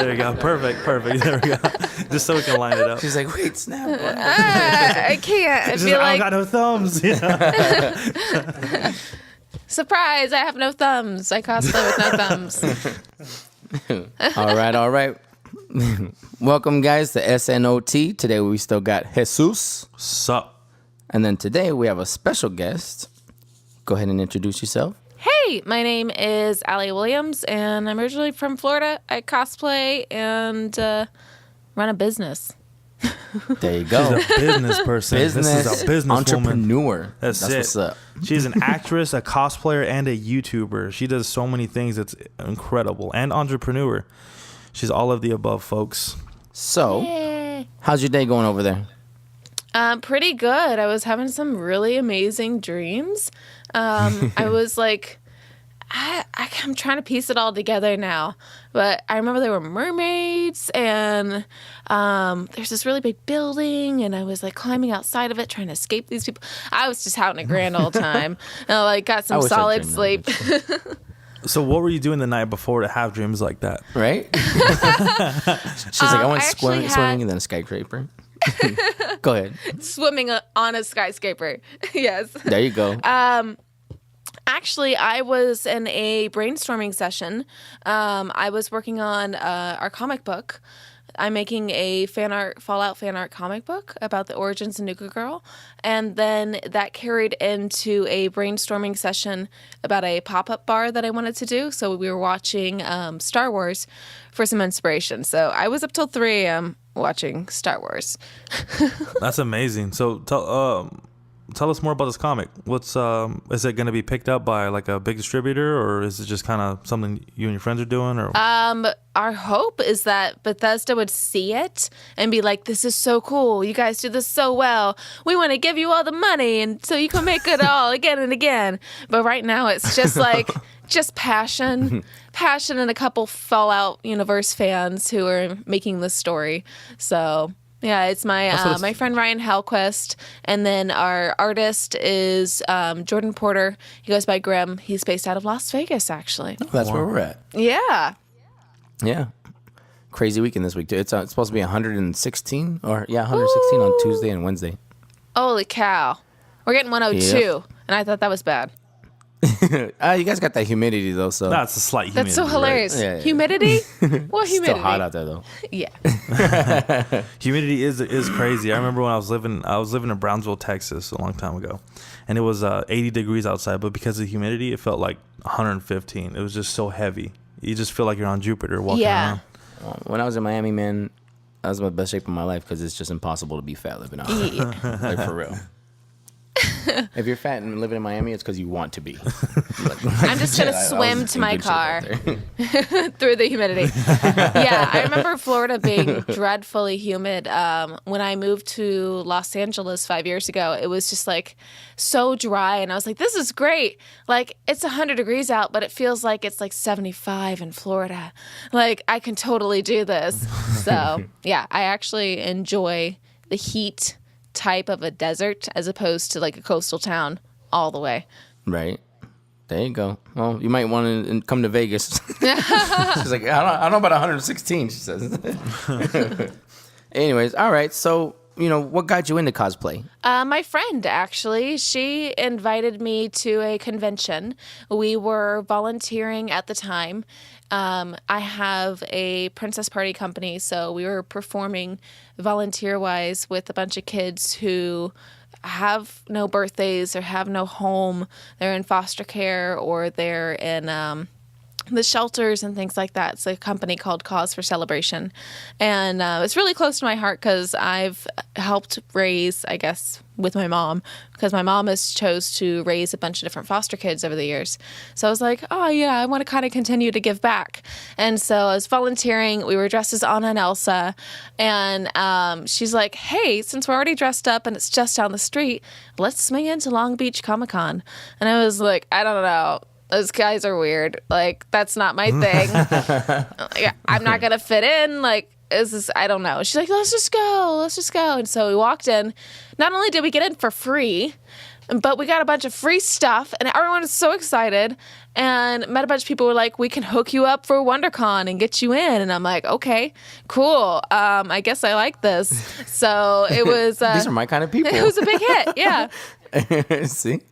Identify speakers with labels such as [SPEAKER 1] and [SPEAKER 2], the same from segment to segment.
[SPEAKER 1] There you go. Perfect. There we go. Just so we can line it up.
[SPEAKER 2] She's like, wait, snap.
[SPEAKER 3] I can't. I feel
[SPEAKER 1] I
[SPEAKER 3] like,
[SPEAKER 1] got no thumbs. You know?
[SPEAKER 3] surprise, I have no thumbs. I cosplay with no thumbs.
[SPEAKER 2] All right. Welcome, guys, to S.N.O.T. Today we still got Jesus.
[SPEAKER 1] Sup?
[SPEAKER 2] And then today we have a special guest. Go ahead and introduce yourself.
[SPEAKER 3] Hey, my name is Allie Williams, and I'm originally from Florida. I cosplay and run a business.
[SPEAKER 2] There you go.
[SPEAKER 1] She's a business person. This is a business
[SPEAKER 2] entrepreneur.
[SPEAKER 1] Woman. That's it.
[SPEAKER 2] What's up.
[SPEAKER 1] She's an actress, a cosplayer, and a YouTuber. She does so many things. It's incredible. And entrepreneur. She's all of the above, folks.
[SPEAKER 2] So,
[SPEAKER 3] Yay.
[SPEAKER 2] How's your day going over there?
[SPEAKER 3] Pretty good. I was having some really amazing dreams. I was like, I'm trying to piece it all together now. But I remember there were mermaids, and there's this really big building, and I was like climbing outside of it, trying to escape these people. I was just having a grand old time. And I like got some solid sleep.
[SPEAKER 1] So what were you doing the night before to have dreams like that?
[SPEAKER 2] Right? She's like, I went swimming and then a skyscraper. Go ahead.
[SPEAKER 3] Swimming on a skyscraper. Yes.
[SPEAKER 2] There you go.
[SPEAKER 3] Actually, I was in a brainstorming session. I was working on our comic book. I'm making a Fallout fan art comic book about the origins of Nuka Girl. And then that carried into a brainstorming session about a pop-up bar that I wanted to do. So we were watching Star Wars for some inspiration. So I was up till 3 a.m. watching Star Wars.
[SPEAKER 1] That's amazing. So tell us more about this comic. Is it going to be picked up by like a big distributor, or is it just kind of something you and your friends are doing? Or
[SPEAKER 3] our hope is that Bethesda would see it and be like, "This is so cool. You guys do this so well. We want to give you all the money, and so you can make it all again and again." But right now, it's just like just passion, and a couple Fallout universe fans who are making this story. So. Yeah, it's my friend Ryan Halquist, and then our artist is Jordan Porter. He goes by Grim. He's based out of Las Vegas, actually.
[SPEAKER 2] Oh, that's where we're at.
[SPEAKER 3] Yeah.
[SPEAKER 2] Yeah. Crazy weekend this week, too. It's supposed to be 116 on Tuesday and Wednesday.
[SPEAKER 3] Holy cow. We're getting 102, and I thought that was bad.
[SPEAKER 2] You guys got that humidity, though, so.
[SPEAKER 1] That's a slight humidity.
[SPEAKER 3] That's so hilarious.
[SPEAKER 2] Right? Yeah.
[SPEAKER 3] Humidity? What humidity?
[SPEAKER 2] Still hot out there, though.
[SPEAKER 3] Yeah.
[SPEAKER 1] Humidity is crazy. I remember when I was living in Brownsville, Texas, a long time ago, and it was 80 degrees outside, but because of the humidity, it felt like 115. It was just so heavy. You just feel like you're on Jupiter walking around.
[SPEAKER 2] When I was in Miami, man, I was in my best shape of my life because it's just impossible to be fat living out there. Like, for real. If you're fat and living in Miami, it's because you want to be.
[SPEAKER 3] I'm just going to swim to my car through the humidity. Yeah, I remember Florida being dreadfully humid. When I moved to Los Angeles 5 years ago, it was just like so dry. And I was like, this is great. Like, it's 100 degrees out, but it feels like it's like 75 in Florida. Like, I can totally do this. So, yeah, I actually enjoy the heat type of a desert as opposed to like a coastal town all the way.
[SPEAKER 2] Right. There you go. Well, you might want to come to Vegas. She's like, I don't know about 116, she says. Anyways, all right. So, what got you into cosplay?
[SPEAKER 3] My friend, actually, she invited me to a convention. We were volunteering at the time. I have a princess party company, so we were performing volunteer-wise with a bunch of kids who have no birthdays or have no home. They're in foster care or they're in the shelters and things like that. It's a company called Cause for Celebration. And it's really close to my heart because I've helped raise, I guess, with my mom, because my mom has chose to raise a bunch of different foster kids over the years. So I was like, oh, yeah, I want to kind of continue to give back. And so I was volunteering. We were dressed as Anna and Elsa. And she's like, hey, since we're already dressed up and it's just down the street, let's swing into Long Beach Comic-Con. And I was like, I don't know. Those guys are weird. Like, that's not my thing. Like, I'm not going to fit in. Like, I don't know. She's like, let's just go. And so we walked in. Not only did we get in for free, but we got a bunch of free stuff, and everyone was so excited. And met a bunch of people who were like, we can hook you up for WonderCon and get you in. And I'm like, okay, cool. I guess I like this. So it was.
[SPEAKER 2] These are my kind of people.
[SPEAKER 3] It was a big hit. Yeah.
[SPEAKER 2] See?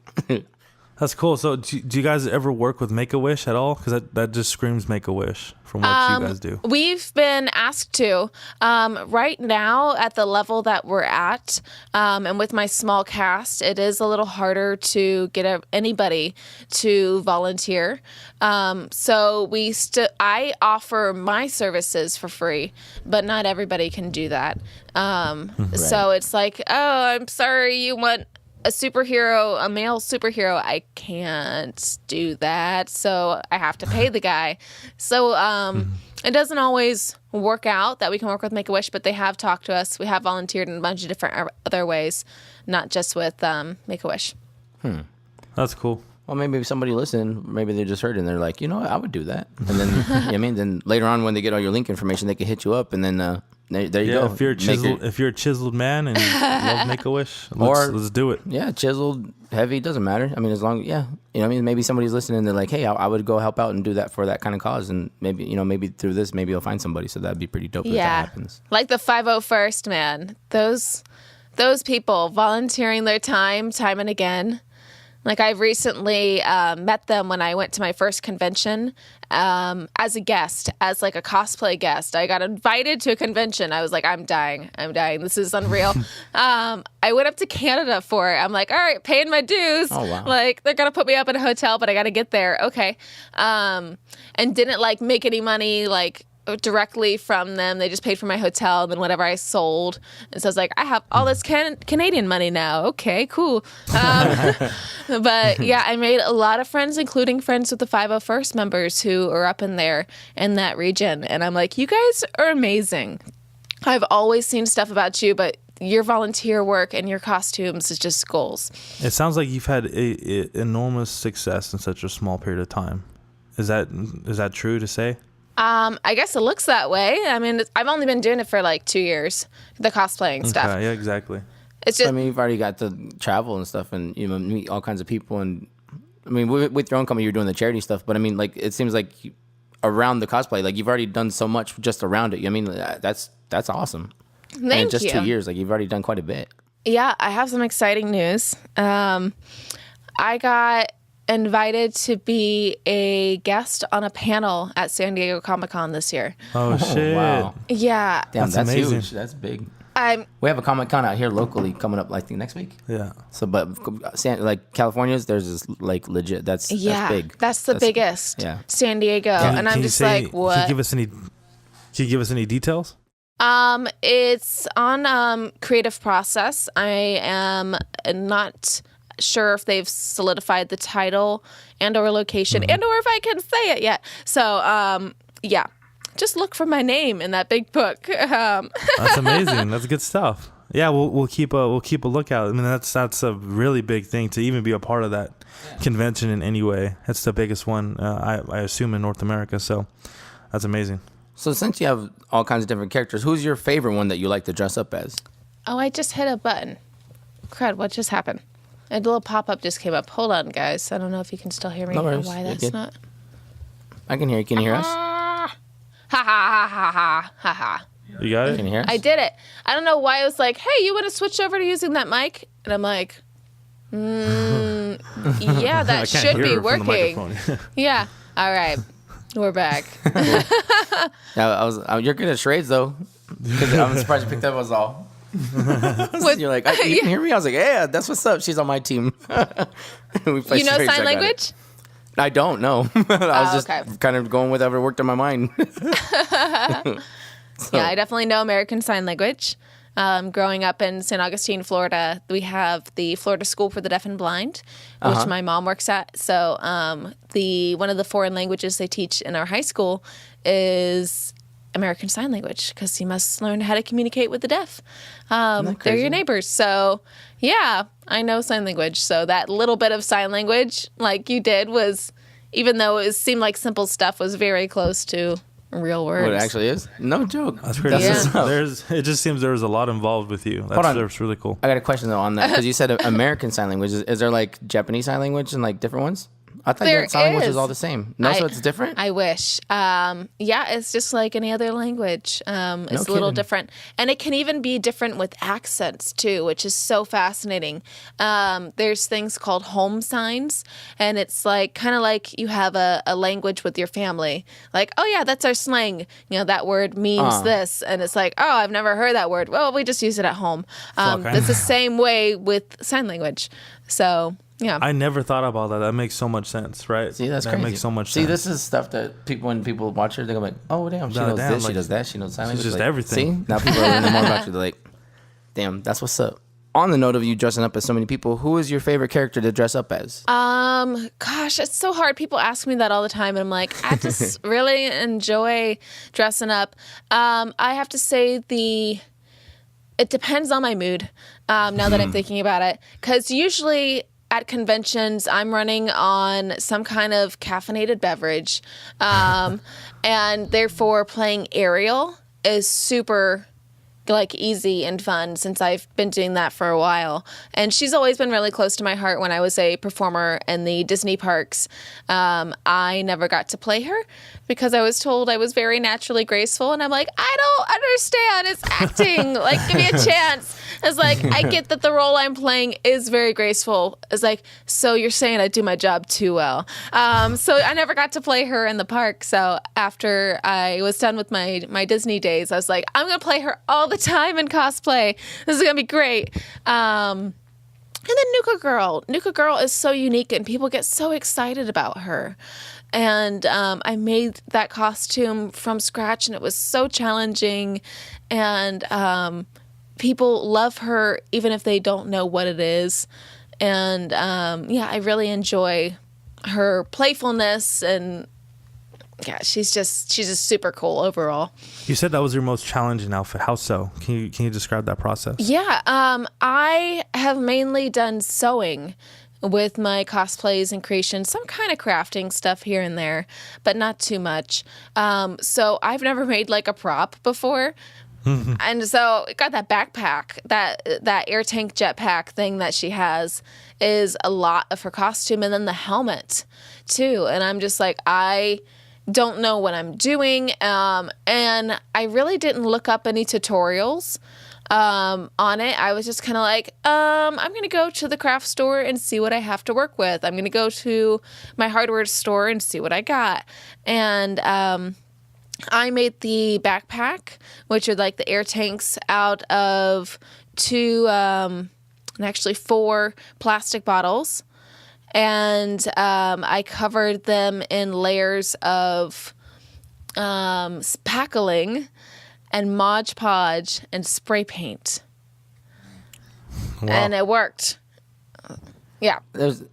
[SPEAKER 1] That's cool. So do you guys ever work with Make-A-Wish at all? Because that just screams Make-A-Wish from what you guys do.
[SPEAKER 3] We've been asked to. Right now, at the level that we're at, and with my small cast, it is a little harder to get anybody to volunteer. So I offer my services for free, but not everybody can do that. So it's like, oh, I'm sorry, you want a superhero, a male superhero, I can't do that, so I have to pay the guy. So it doesn't always work out that we can work with Make-A-Wish, but they have talked to us. We have volunteered in a bunch of different other ways, not just with Make-A-Wish.
[SPEAKER 1] That's cool.
[SPEAKER 2] Well, maybe somebody listened, maybe they just heard it and they're like, you know what, I would do that. And then, then later on when they get all your link information, they can hit you up, and then there you go.
[SPEAKER 1] If you're a chiseled man and you love Make-A-Wish, let's do it.
[SPEAKER 2] Yeah, chiseled, heavy, doesn't matter. I mean, as long, maybe somebody's listening and they're like, hey, I would go help out and do that for that kind of cause, and maybe through this, maybe you'll find somebody. So that'd be pretty dope if that happens.
[SPEAKER 3] Like the 501st, man. Those people volunteering their time and again. Like I've recently met them when I went to my first convention as a guest, as like a cosplay guest. I got invited to a convention. I was like, I'm dying. This is unreal. I went up to Canada for it. I'm like, all right, paying my dues.
[SPEAKER 2] Oh, wow.
[SPEAKER 3] Like they're going to put me up in a hotel, but I got to get there. Okay. And didn't like make any money like directly from them. They just paid for my hotel and then whatever I sold. And so I was like, I have all this Canadian money now. Okay, cool. But yeah, I made a lot of friends, including friends with the 501st members who are up in there in that region. And I'm like, you guys are amazing. I've always seen stuff about you, but your volunteer work and your costumes is just goals.
[SPEAKER 1] It sounds like you've had enormous success in such a small period of time. Is that true to say?
[SPEAKER 3] I guess it looks that way. I mean, I've only been doing it for like 2 years, the cosplaying stuff.
[SPEAKER 1] Yeah, exactly.
[SPEAKER 3] It's just,
[SPEAKER 2] I mean, you've already got to travel and stuff, and meet all kinds of people. And I mean, with your own company, you're doing the charity stuff. But I mean, like, it seems like around the cosplay, like you've already done so much just around it. I mean, that's awesome.
[SPEAKER 3] Thank you.
[SPEAKER 2] And just 2 years, like you've already done quite a bit.
[SPEAKER 3] Yeah, I have some exciting news. I got invited to be a guest on a panel at San Diego Comic-Con this year.
[SPEAKER 1] Oh shit!
[SPEAKER 2] Wow.
[SPEAKER 3] Yeah.
[SPEAKER 2] Damn, that's
[SPEAKER 1] amazing.
[SPEAKER 2] huge. That's big.
[SPEAKER 3] We
[SPEAKER 2] have a Comic-Con out here locally coming up, I think, next week.
[SPEAKER 1] Yeah.
[SPEAKER 2] So, but like California's, there's this like legit. That's big.
[SPEAKER 3] That's the biggest.
[SPEAKER 2] Yeah.
[SPEAKER 3] San Diego, and I'm just like, what?
[SPEAKER 1] Can you give us any details?
[SPEAKER 3] It's on Creative Process. I am not sure if they've solidified the title and or location and or if I can say it yet. So yeah, just look for my name in that big book.
[SPEAKER 1] That's amazing. That's good stuff. Yeah, we'll keep a lookout. I mean, that's a really big thing to even be a part of that convention in any way. It's the biggest one, I assume, in North America. So that's amazing.
[SPEAKER 2] So since you have all kinds of different characters, who's your favorite one that you like to dress up as?
[SPEAKER 3] Oh, I just hit a button. Crud, what just happened? A little pop-up just came up. Hold on, guys. I don't know if you can still hear me
[SPEAKER 2] No
[SPEAKER 3] or
[SPEAKER 2] worries.
[SPEAKER 3] why
[SPEAKER 2] You're
[SPEAKER 3] that's
[SPEAKER 2] good.
[SPEAKER 3] not.
[SPEAKER 2] I can hear you. Can you hear us?
[SPEAKER 3] Ha ha ha ha ha ha ha.
[SPEAKER 1] You got it?
[SPEAKER 2] Can you hear us?
[SPEAKER 3] I did it. I don't know why I was like, hey, you want to switch over to using that mic? And I'm like, yeah, that should be working. Yeah. All right. We're back.
[SPEAKER 2] Yeah, you're good at charades, though. 'Cause I'm surprised you picked up us all. You're like, you can hear me? I was like, yeah, that's what's up. She's on my team. We play
[SPEAKER 3] You know
[SPEAKER 2] charades,
[SPEAKER 3] sign
[SPEAKER 2] I got
[SPEAKER 3] language?
[SPEAKER 2] it. I don't know. I was just
[SPEAKER 3] okay.
[SPEAKER 2] kind of going with whatever worked in my mind.
[SPEAKER 3] Yeah, I definitely know American Sign Language. Growing up in St. Augustine, Florida, we have the Florida School for the Deaf and Blind, which my mom works at. So one of the foreign languages they teach in our high school is American Sign Language, because you must learn how to communicate with the deaf. They're your neighbors. So yeah, I know sign language. So that little bit of sign language like you did was, even though it seemed like simple stuff, was very close to real words.
[SPEAKER 2] What it actually is? No joke.
[SPEAKER 1] That's crazy.
[SPEAKER 3] Yeah.
[SPEAKER 1] It just seems there was a lot involved with you.
[SPEAKER 2] Hold on.
[SPEAKER 1] That's really cool.
[SPEAKER 2] I got a question though on that because you said American Sign Language. Is there like Japanese Sign Language and like different ones? I thought
[SPEAKER 3] There
[SPEAKER 2] your sign language
[SPEAKER 3] is.
[SPEAKER 2] was all the same. No, so it's different.
[SPEAKER 3] I wish. Yeah, it's just like any other language. It's a little
[SPEAKER 2] kidding.
[SPEAKER 3] different. And it can even be different with accents too, which is so fascinating. There's things called home signs, and it's like kind of like you have a language with your family. Like, oh yeah, that's our slang. You know, that word means this. And it's like, oh, I've never heard that word. Well, we just use it at home. It's the same way with sign language. So... yeah,
[SPEAKER 1] I never thought about that. That makes so much sense, right?
[SPEAKER 2] See, that's
[SPEAKER 1] that
[SPEAKER 2] crazy.
[SPEAKER 1] makes so much
[SPEAKER 2] See,
[SPEAKER 1] sense.
[SPEAKER 2] this is stuff that when people watch her, they're like, oh, damn, she
[SPEAKER 1] Nah,
[SPEAKER 2] knows
[SPEAKER 1] damn,
[SPEAKER 2] this, she
[SPEAKER 1] like,
[SPEAKER 2] does that, she knows sign language.
[SPEAKER 1] just
[SPEAKER 2] Like,
[SPEAKER 1] everything.
[SPEAKER 2] See, now people are learning more about you. They're like, damn, that's what's up. On the note of you dressing up as so many people, who is your favorite character to dress up as?
[SPEAKER 3] gosh, it's so hard. People ask me that all the time, and I'm like, I just really enjoy dressing up. I have to say it depends on my mood. Now that I'm thinking about it, because usually at conventions, I'm running on some kind of caffeinated beverage, and therefore playing Ariel is super like easy and fun since I've been doing that for a while. And she's always been really close to my heart. When I was a performer in the Disney parks, I never got to play her because I was told I was very naturally graceful, and I'm like, I don't understand, it's acting. Like, give me a chance. It's like, I get that the role I'm playing is very graceful. It's like, so you're saying I do my job too well. So I never got to play her in the park. So after I was done with my Disney days, I was like, I'm going to play her all the time in cosplay. This is going to be great. And then Nuka Girl is so unique, and people get so excited about her. And I made that costume from scratch, and it was so challenging. And people love her even if they don't know what it is. And yeah, I really enjoy her playfulness, and yeah, she's just super cool overall.
[SPEAKER 1] You said that was your most challenging outfit. How so? Can you describe that process?
[SPEAKER 3] Yeah, I have mainly done sewing with my cosplays and creations, some kind of crafting stuff here and there, but not too much. So I've never made like a prop before. And so it got that backpack, that air tank jetpack thing that she has is a lot of her costume, and then the helmet too. And I'm just like, I don't know what I'm doing. And I really didn't look up any tutorials on it. I was just kind of like, I'm going to go to the craft store and see what I have to work with. I'm going to go to my hardware store and see what I got. And I made the backpack, which are like the air tanks, out of 4 plastic bottles. And I covered them in layers of spackling and Mod Podge and spray paint.
[SPEAKER 1] Wow.
[SPEAKER 3] And it worked. Yeah.
[SPEAKER 2] There's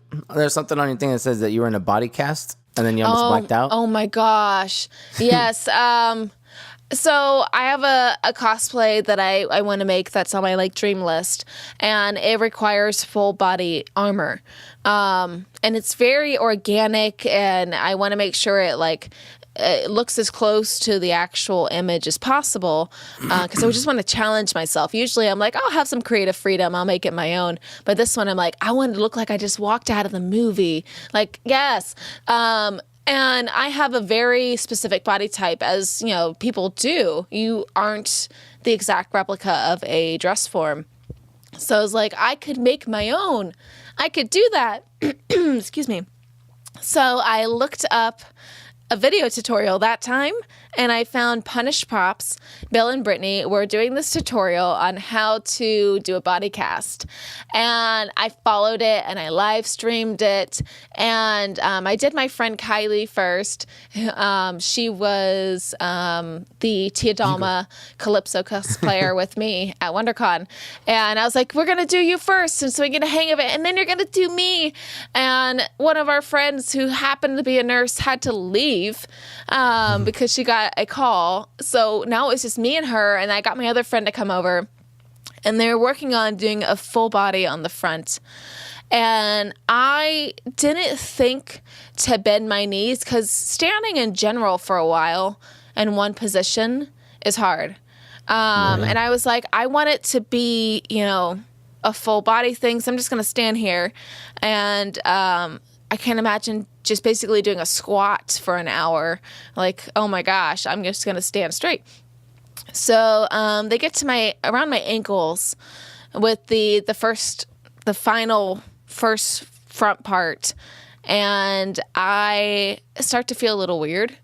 [SPEAKER 2] something on your thing that says that you were in a body cast and then you almost blacked out.
[SPEAKER 3] Oh my gosh. Yes. So I have a cosplay that I want to make that's on my like dream list, and it requires full body armor. And it's very organic, and I want to make sure it looks as close to the actual image as possible, because I just want to challenge myself. Usually I'm like, I'll have some creative freedom, I'll make it my own. But this one I'm like, I want it to look like I just walked out of the movie. Like, yes. And I have a very specific body type, as you know, people do. You aren't the exact replica of a dress form. So I was like, I could make my own. I could do that. Excuse me. So I looked up a video tutorial that time, and I found Punished Props. Bill and Brittany were doing this tutorial on how to do a body cast, and I followed it and I live streamed it. And I did my friend Kylie first. She was the Tia Dalma Calypso cosplayer with me at WonderCon, and I was like, we're gonna do you first, and so we get a hang of it, and then you're gonna do me. And one of our friends who happened to be a nurse had to leave because she got a call. So now it's just me and her, and I got my other friend to come over, and they're working on doing a full body on the front. And I didn't think to bend my knees, because standing in general for a while in one position is hard. And I was like, I want it to be, a full body thing. So I'm just going to stand here. And I can't imagine just basically doing a squat for an hour. Like, oh my gosh, I'm just going to stand straight. So they get to around my ankles with the final first front part. And I start to feel a little weird.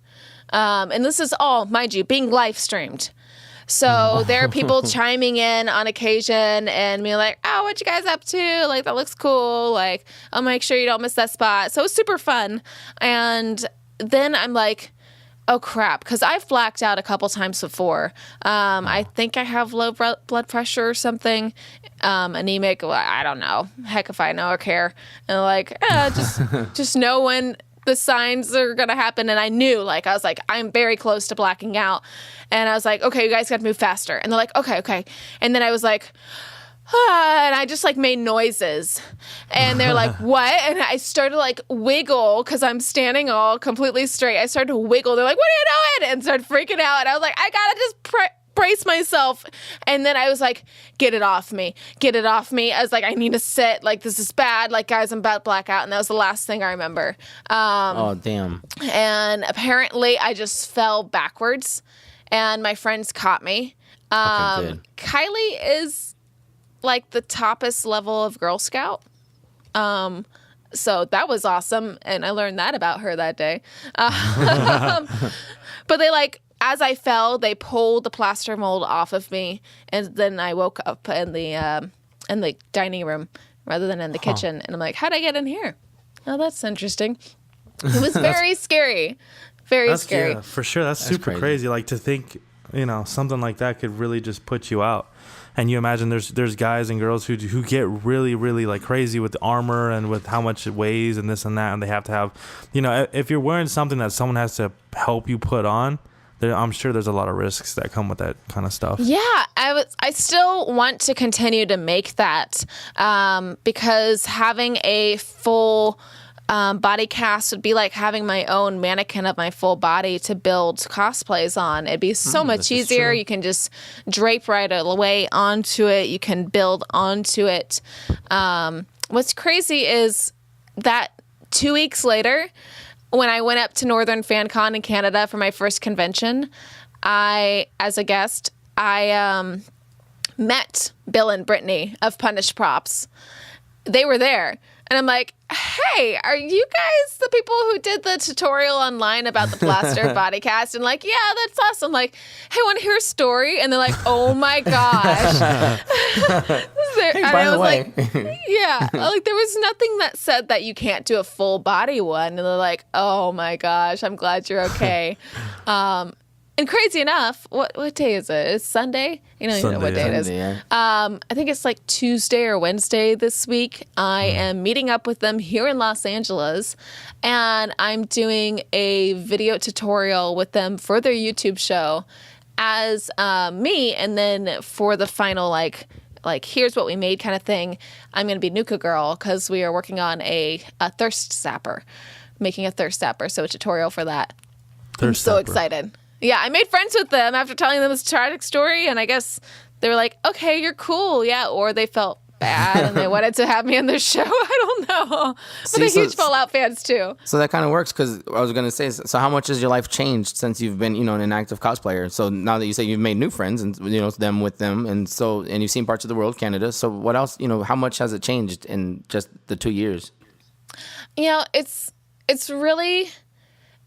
[SPEAKER 3] And this is all, mind you, being live streamed. So there are people chiming in on occasion and being like, oh, what you guys up to? Like, that looks cool. Like, I'll make sure you don't miss that spot. So it's super fun. And then I'm like, oh, crap. Because I've blacked out a couple times before. I think I have low blood pressure or something. Anemic. Well, I don't know. Heck if I know or care. And like, just know when the signs are going to happen. And I knew, I was like, I'm very close to blacking out. And I was like, okay, you guys got to move faster. And they're like, okay. And then I was like, and I just made noises. And they're like, what? And I started wiggle because I'm standing all completely straight. I started to wiggle. They're like, what are you doing? And started freaking out. And I was like, I got to just brace myself. And then I was like, get it off me. I was like, I need to sit. This is bad. Guys, I'm about to black out. And that was the last thing I remember.
[SPEAKER 2] Oh, damn.
[SPEAKER 3] And apparently I just fell backwards and my friends caught me.
[SPEAKER 2] Okay, good.
[SPEAKER 3] Kylie is the toppest level of Girl Scout. So that was awesome. And I learned that about her that day. But they as I fell, they pulled the plaster mold off of me, and then I woke up in the dining room rather than in the kitchen. And I'm like, how'd I get in here? Oh, that's interesting. It was very scary. Very scary.
[SPEAKER 1] Yeah, for sure. That's super crazy. To think, something like that could really just put you out. And you imagine there's guys and girls who get really, really crazy with the armor and with how much it weighs and this and that. And they have to have, if you're wearing something that someone has to help you put on, I'm sure there's a lot of risks that come with that kind of stuff.
[SPEAKER 3] Yeah, I still want to continue to make that because having a full body cast would be like having my own mannequin of my full body to build cosplays on. It'd be so much easier. You can just drape right away onto it. You can build onto it. What's crazy is that 2 weeks later, when I went up to Northern FanCon in Canada for my first convention, as a guest, I met Bill and Brittany of Punished Props. They were there. And I'm like, hey, are you guys the people who did the tutorial online about the plaster body cast? And yeah, that's us. I'm like, hey, want to hear a story? And they're like, oh my gosh.
[SPEAKER 2] Hey, by the way.
[SPEAKER 3] Yeah. There was nothing that said that you can't do a full body one. And they're like, oh my gosh, I'm glad you're okay. And crazy enough, what day is it? It's Sunday? You know what day it is.
[SPEAKER 2] Yeah.
[SPEAKER 3] I think it's Tuesday or Wednesday this week. I am meeting up with them here in Los Angeles, and I'm doing a video tutorial with them for their YouTube show as me, and then for the final here's what we made kind of thing, I'm going to be Nuka Girl because we are working on a thirst zapper, making a thirst zapper, so a tutorial for that. I'm so excited. Yeah, I made friends with them after telling them this tragic story, and I guess they were like, okay, you're cool, yeah, or they felt bad and they wanted to have me on their show. I don't know. But they're huge Fallout fans, too.
[SPEAKER 2] So that kind of works, because I was going to say, so how much has your life changed since you've been, an active cosplayer? So now that you say you've made new friends and, them with them, and you've seen parts of the world, Canada, so what else, how much has it changed in just the 2 years?
[SPEAKER 3] It's really...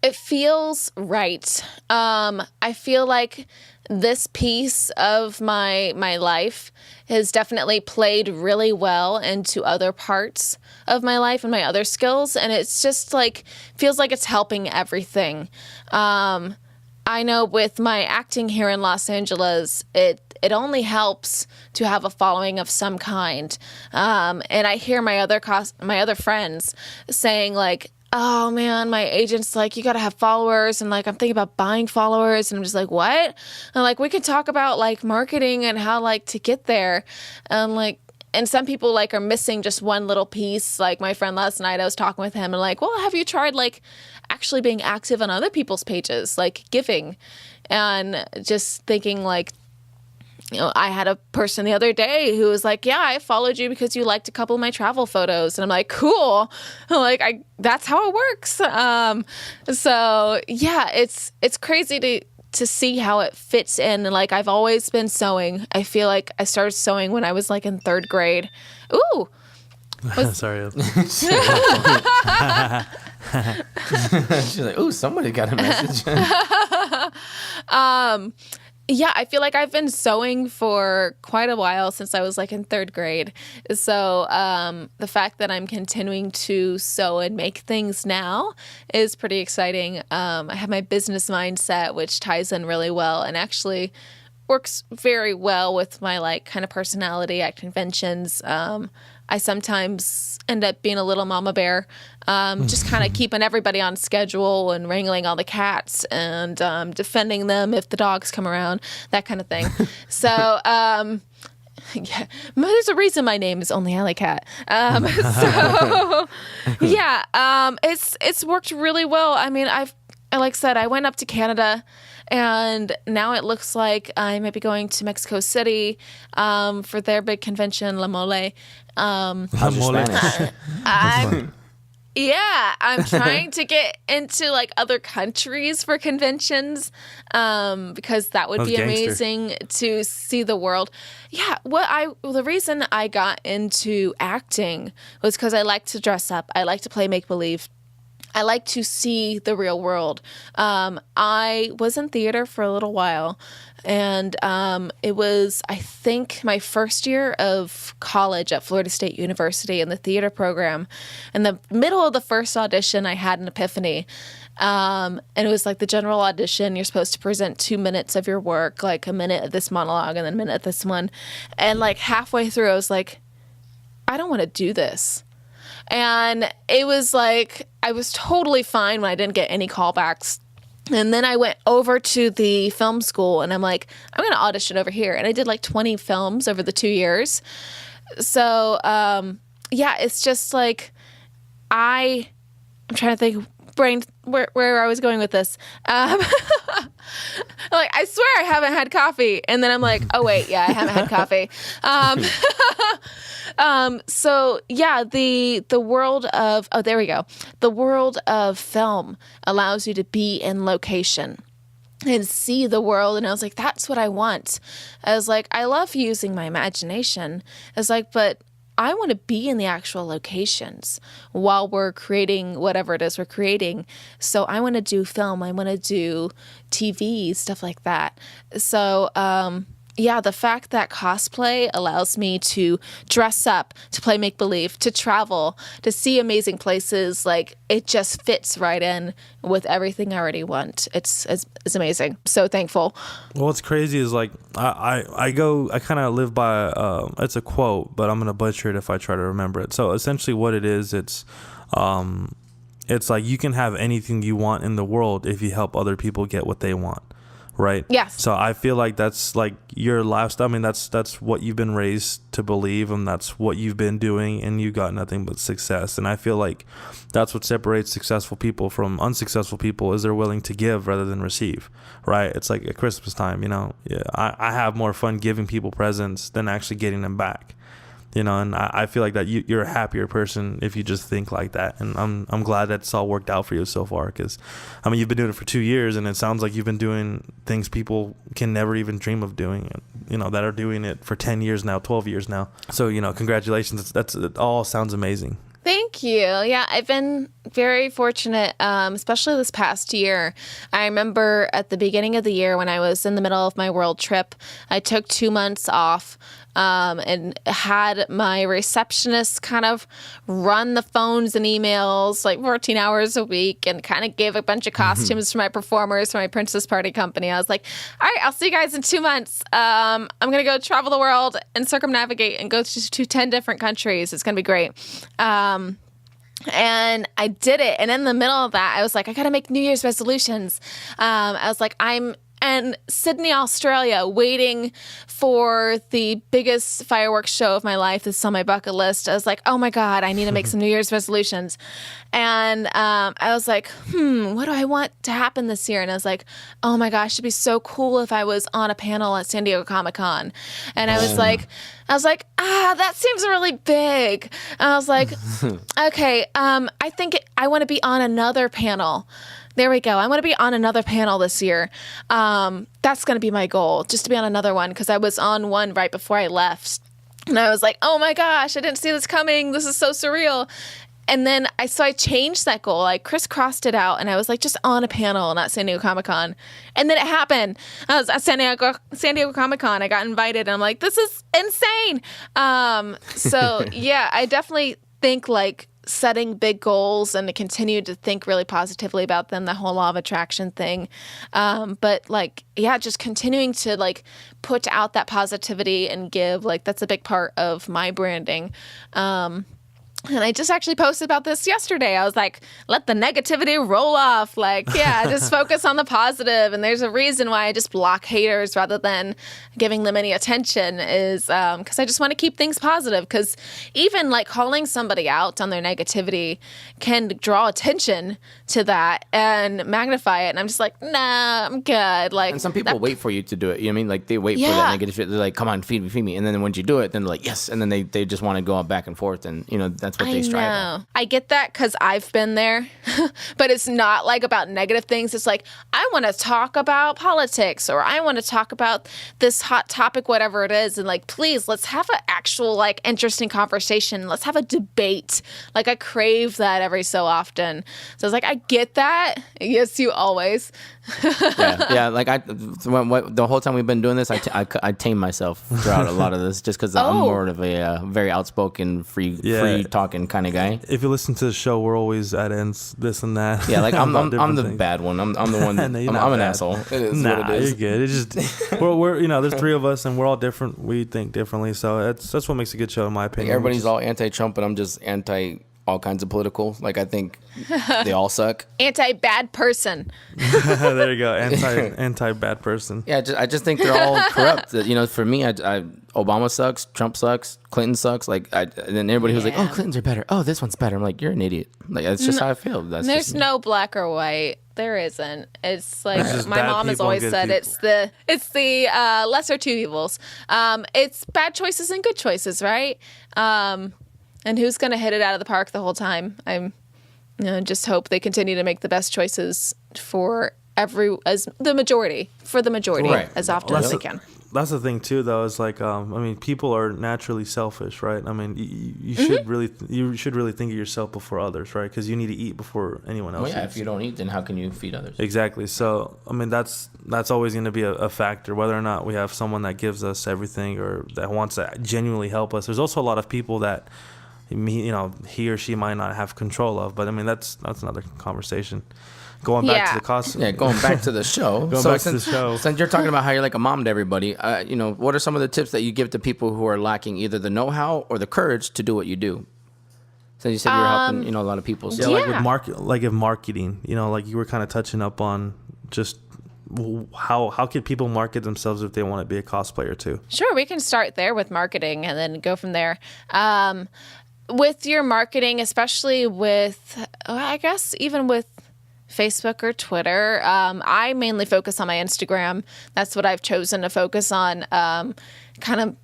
[SPEAKER 3] It feels right. I feel like this piece of my life has definitely played really well into other parts of my life and my other skills, and it's just feels like it's helping everything. I know with my acting here in Los Angeles, it only helps to have a following of some kind, and I hear my other friends saying oh man, my agent's you got to have followers. And I'm thinking about buying followers. And I'm just what? And we could talk about marketing and how to get there. And and some people like are missing just one little piece. Like my friend last night, I was talking with him and like, well, have you tried like actually being active on other people's pages, like giving, and just thinking like, you know, I had a person the other day who was like, yeah, I followed you because you liked a couple of my travel photos. And I'm like, cool. Like, that's how it works. So yeah, it's crazy to see how it fits in. Like, I've always been sewing. I feel like I started sewing when I was like in 3rd grade. Ooh.
[SPEAKER 1] Sorry.
[SPEAKER 2] She's like, ooh, somebody got a message.
[SPEAKER 3] Yeah, I feel like I've been sewing for quite a while, since I was like in 3rd grade. So the fact that I'm continuing to sew and make things now is pretty exciting. I have my business mindset, which ties in really well and actually works very well with my like kind of personality at conventions. I sometimes end up being a little mama bear, just kind of keeping everybody on schedule and wrangling all the cats and defending them if the dogs come around, that kind of thing. So, yeah, there's a reason my name is OnlyAliCat. So, yeah, it's worked really well. I mean, like I said, I went up to Canada. And now it looks like I might be going to Mexico City for their big convention, La Mole.
[SPEAKER 2] How's your Spanish?
[SPEAKER 3] I'm trying to get into like other countries for conventions because that would be amazing to see the world. Yeah, the reason I got into acting was because I like to dress up. I like to play make-believe. I like to see the real world. I was in theater for a little while, and it was, I think, my first year of college at Florida State University in the theater program. In the middle of the first audition, I had an epiphany. And it was like the general audition. You're supposed to present 2 minutes of your work, like a minute of this monologue and then a minute of this one. And like halfway through, I was like, I don't want to do this. And it was like, I was totally fine when I didn't get any callbacks. And then I went over to the film school and I'm like, I'm going to audition over here. And I did like 20 films over the 2 years. So, yeah, it's just like, I'm trying to think where I was going with this. Like, I swear I haven't had coffee. And then I'm like, oh wait, yeah, I haven't had coffee. So yeah, the world of, there we go. The world of film allows you to be in location and see the world. And I was like, that's what I want. I was like, I love using my imagination. I was like, but I want to be in the actual locations while we're creating whatever it is we're creating. So I want to do film. I want to do TV, stuff like that. So, yeah, the fact that cosplay allows me to dress up, to play make-believe, to travel, to see amazing places, like, it just fits right in with everything I already want. It's amazing. So thankful.
[SPEAKER 1] Well, what's crazy is, like, I kind of live by, it's a quote, but I'm going to butcher it if I try to remember it. So essentially what it is, it's like you can have anything you want in the world if you help other people get what they want. Right.
[SPEAKER 3] Yes.
[SPEAKER 1] So I feel like that's like your lifestyle. I mean, that's what you've been raised to believe, and that's what you've been doing, and you got nothing but success. And I feel like that's what separates successful people from unsuccessful people, is they're willing to give rather than receive. Right. It's like at Christmas time, you know. Yeah, I have more fun giving people presents than actually getting them back. You know, and I feel like that you're a happier person if you just think like that. And I'm glad that's all worked out for you so far, because, I mean, you've been doing it for 2 years, and it sounds like you've been doing things people can never even dream of doing, you know, that are doing it for 10 years now, 12 years now. So, you know, congratulations. It all sounds amazing.
[SPEAKER 3] Thank you. Yeah, I've been very fortunate, especially this past year. I remember at the beginning of the year when I was in the middle of my world trip, I took 2 months off and had my receptionist kind of run the phones and emails like 14 hours a week, and kind of gave a bunch of costumes for my performers for my Princess Party company. I was like, all right, I'll see you guys in 2 months. I'm going to go travel the world and circumnavigate and go to 10 different countries. It's going to be great. And I did it. And in the middle of that, I was like, I got to make New Year's resolutions. I was like, I'm and Sydney, Australia, waiting for the biggest fireworks show of my life. This is on my bucket list. I was like, oh my God, I need to make some New Year's resolutions. And I was like, what do I want to happen this year? And I was like, oh my gosh, it'd be so cool if I was on a panel at San Diego Comic-Con. And I was like, that seems really big. And I was like, okay, I think I want to be on another panel. There we go. I want to be on another panel this year. That's going to be my goal, just to be on another one, because I was on one right before I left. And I was like, oh my gosh, I didn't see this coming. This is so surreal. And then I changed that goal. I crisscrossed it out, and I was like just on a panel at San Diego Comic-Con. And then it happened. I was at San Diego Comic-Con. I got invited, and I'm like, this is insane. So yeah, I definitely think like setting big goals and to continue to think really positively about them, the whole law of attraction thing. But like, yeah, just continuing to like put out that positivity and give, like, that's a big part of my branding. And I just actually posted about this yesterday. I was like, let the negativity roll off. Like, yeah, just focus on the positive. And there's a reason why I just block haters rather than giving them any attention is because I just want to keep things positive. Because even like calling somebody out on their negativity can draw attention to that and magnify it. And I'm just like, nah, I'm good. Like,
[SPEAKER 2] and some people wait for you to do it. You know what I mean? Like they wait for that negative shit. They're like, come on, feed me. And then once you do it, then they're like, yes. And then they just want to go back and forth. And, you know, that's what they strive on.
[SPEAKER 3] I get that because I've been there, but it's not like about negative things. It's like, I want to talk about politics, or I want to talk about this hot topic, whatever it is. And like, please, let's have an actual like interesting conversation. Let's have a debate. Like I crave that every so often. So I was like, I get that. Yes, you always.
[SPEAKER 2] yeah. Like the whole time we've been doing this, I tame myself throughout a lot of this just because I'm more of a very outspoken, free talking kind of guy.
[SPEAKER 1] If you listen to the show, we're always at ends, this and that.
[SPEAKER 2] Yeah, like I'm the bad one. I'm the one. I'm an asshole. It is what it is.
[SPEAKER 1] You're good. It's just we're you know, there's three of us and we're all different. We think differently, so that's what makes a good show in my opinion.
[SPEAKER 2] Like everybody's all anti-Trump, and I'm just anti all kinds of political. Like I think they all suck.
[SPEAKER 3] Anti-bad person.
[SPEAKER 2] There
[SPEAKER 1] you go. Anti-bad person.
[SPEAKER 2] Yeah, I just think they're all corrupt. You know, for me, Obama sucks, Trump sucks, Clinton sucks. Like, and then everybody was like, "Oh, Clintons are better. Oh, this one's better." I'm like, "You're an idiot." Like, that's just how I feel.
[SPEAKER 3] There's no black or white. There isn't. It's like my mom has always said,
[SPEAKER 1] people.
[SPEAKER 3] it's the lesser two evils. It's bad choices and good choices, right? And who's going to hit it out of the park the whole time? Just hope they continue to make the best choices for the majority
[SPEAKER 2] right.
[SPEAKER 3] as often as they can.
[SPEAKER 1] That's the thing too, though. Is like, people are naturally selfish, right? I mean, you should really think of yourself before others, right? Because you need to eat before anyone else.
[SPEAKER 2] Well, yeah.
[SPEAKER 1] eats.
[SPEAKER 2] If you don't eat, then how can you feed others?
[SPEAKER 1] Exactly. So, I mean, that's always going to be a factor, whether or not we have someone that gives us everything or that wants to genuinely help us. There's also a lot of people that, he or she might not have control of, but I mean, that's another conversation. Going back to the costume.
[SPEAKER 2] Yeah, going back to the show. Since you're talking about how you're like a mom to everybody, what are some of the tips that you give to people who are lacking either the know-how or the courage to do what you do? So you said you were helping, a lot of people. So.
[SPEAKER 1] Yeah, like marketing, like you were kind of touching up on just how could people market themselves if they want to be a cosplayer too?
[SPEAKER 3] Sure, we can start there with marketing and then go from there. With your marketing, especially with, I guess, even with Facebook or Twitter. I mainly focus on my Instagram. That's what I've chosen to focus on. Kind of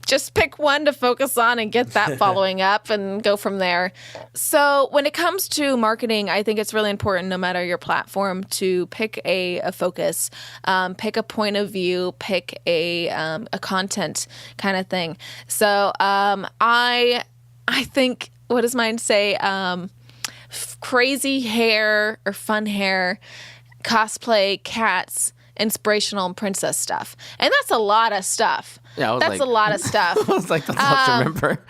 [SPEAKER 3] just pick one to focus on and get that following up and go from there. So when it comes to marketing, I think it's really important, no matter your platform, to pick a focus, pick a point of view, pick a content kind of thing. So I think, what does mine say? Crazy hair or fun hair, cosplay, cats, inspirational and princess stuff. And that's a lot of stuff.
[SPEAKER 2] Yeah,
[SPEAKER 3] that's a lot of stuff.
[SPEAKER 2] I was like, that's a lot to remember.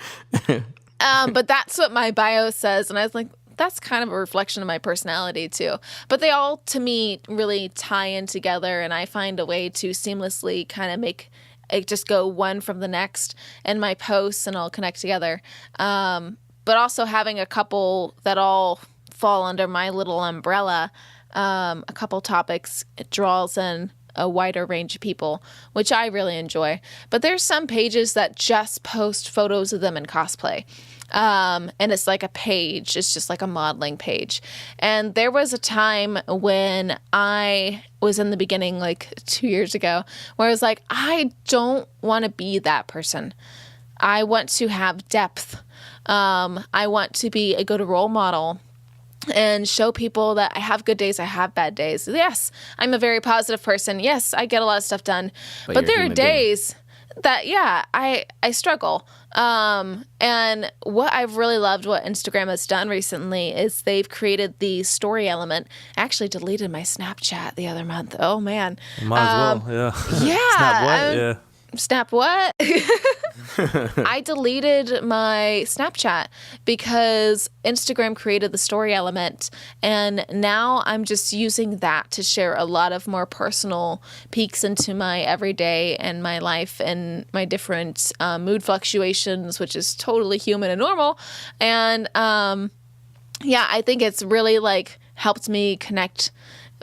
[SPEAKER 3] But that's what my bio says. And I was like, that's kind of a reflection of my personality too. But they all, to me, really tie in together. And I find a way to seamlessly kind of make it just go one from the next in my posts and all connect together. But also having a couple that all fall under my little umbrella, a couple topics, it draws in a wider range of people, which I really enjoy. But there's some pages that just post photos of them in cosplay. And it's like a page. It's just like a modeling page. And there was a time when I was in the beginning, like 2 years ago, where I was like, I don't want to be that person. I want to have depth. I want to be a good role model and show people that I have good days, I have bad days. Yes, I'm a very positive person. Yes, I get a lot of stuff done. But there are days that, I struggle. And what I've really loved what Instagram has done recently is they've created the story element. I actually deleted my Snapchat the other month. Oh, man.
[SPEAKER 1] Might as well, yeah.
[SPEAKER 3] Yeah.
[SPEAKER 1] Snap what? Yeah.
[SPEAKER 3] Snap what? I deleted my Snapchat because Instagram created the story element, and now I'm just using that to share a lot of more personal peeks into my everyday and my life and my different mood fluctuations, which is totally human and normal. And I think it's really like helped me connect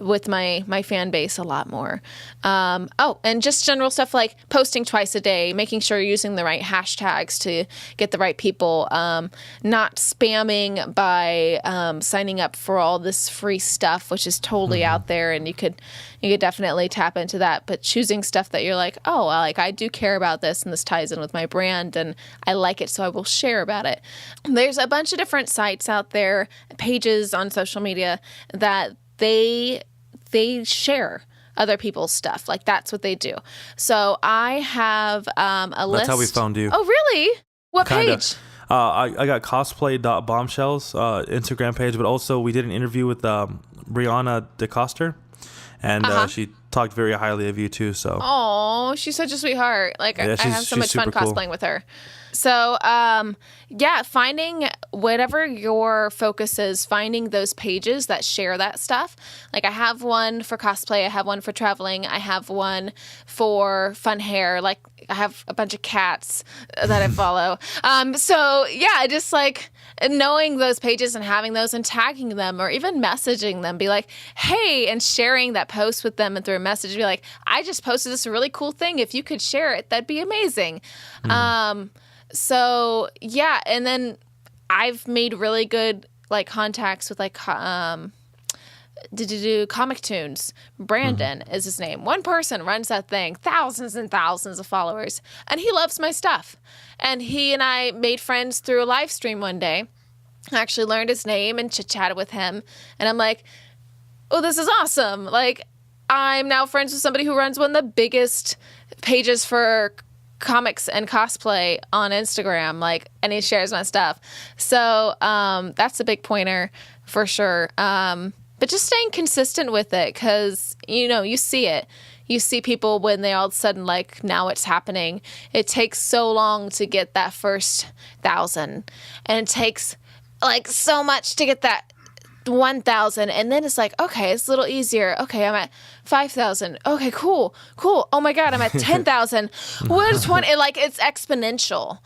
[SPEAKER 3] with my fan base a lot more. And just general stuff like posting twice a day, making sure you're using the right hashtags to get the right people, not spamming by signing up for all this free stuff, which is totally out there, and you could definitely tap into that, but choosing stuff that you're like, oh, like I do care about this and this ties in with my brand and I like it, so I will share about it. There's a bunch of different sites out there, pages on social media that they share other people's stuff. Like that's what they do. So I have a list.
[SPEAKER 1] That's how we found you.
[SPEAKER 3] Oh, really? What
[SPEAKER 1] Kinda.
[SPEAKER 3] page?
[SPEAKER 1] I got cosplay.bombshells Instagram page, but also we did an interview with Brianna DeCoster, and she talked very highly of you too. So
[SPEAKER 3] oh, she's such a sweetheart. Like I have so much fun cosplaying with her. So finding whatever your focus is, finding those pages that share that stuff. Like I have one for cosplay, I have one for traveling, I have one for fun hair. Like I have a bunch of cats that I follow. Just like knowing those pages and having those and tagging them or even messaging them, be like, hey, and sharing that post with them and through a message, be like, I just posted this really cool thing. If you could share it, that'd be amazing. And then I've made really good like contacts with like Comic Tunes. Brandon is his name. One person runs that thing, thousands and thousands of followers, and he loves my stuff. And he and I made friends through a live stream one day. I actually learned his name and chit-chatted with him, and I'm like, oh, this is awesome. Like, I'm now friends with somebody who runs one of the biggest pages for comics and cosplay on Instagram, like, and he shares my stuff. So that's a big pointer for sure. But just staying consistent with it, because you see it. You see people when they all of a sudden, like, now it's happening. It takes so long to get that first 1,000, and it takes like so much to get that 1,000, and then it's like, okay, it's a little easier. Okay, I'm at 5,000. Okay, cool. Oh my God, I'm at 10,000. What is 20? Like, it's exponential.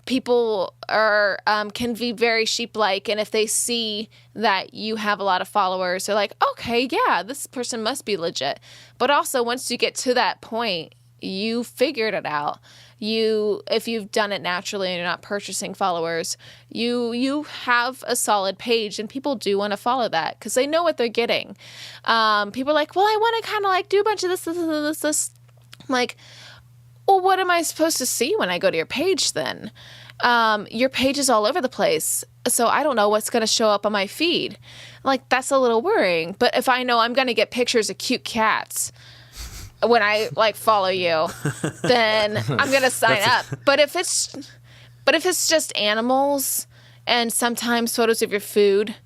[SPEAKER 3] People are can be very sheep-like, and if they see that you have a lot of followers, they're like, okay, yeah, this person must be legit. But also, once you get to that point, you figured it out. If you've done it naturally and you're not purchasing followers, you have a solid page, and people do want to follow that because they know what they're getting. People are like, well, I want to kind of like do a bunch of this. I'm like, well, what am I supposed to see when I go to your page then? Your page is all over the place, so I don't know what's going to show up on my feed. Like, that's a little worrying. But if I know I'm going to get pictures of cute cats when I like follow you, then I'm gonna sign up. But if it's just animals and sometimes photos of your food,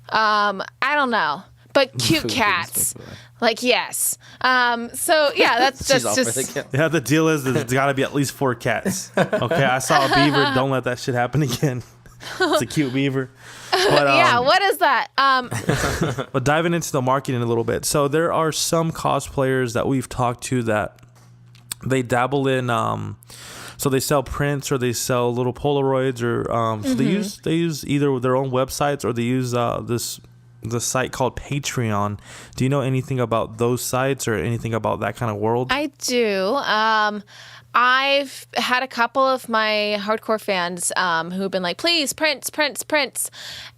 [SPEAKER 3] I don't know. But cute cats, like, yes. That's just
[SPEAKER 1] yeah. The deal is there's got to be at least 4 cats. Okay, I saw a beaver. Don't let that shit happen again. It's a cute beaver. But,
[SPEAKER 3] what is that?
[SPEAKER 1] But diving into the marketing a little bit. So there are some cosplayers that we've talked to that they dabble in. So they sell prints or they sell little Polaroids or so they use either their own websites or they use this the site called Patreon. Do you know anything about those sites or anything about that kind of world?
[SPEAKER 3] I do. I've had a couple of my hardcore fans who've been like, please, prints.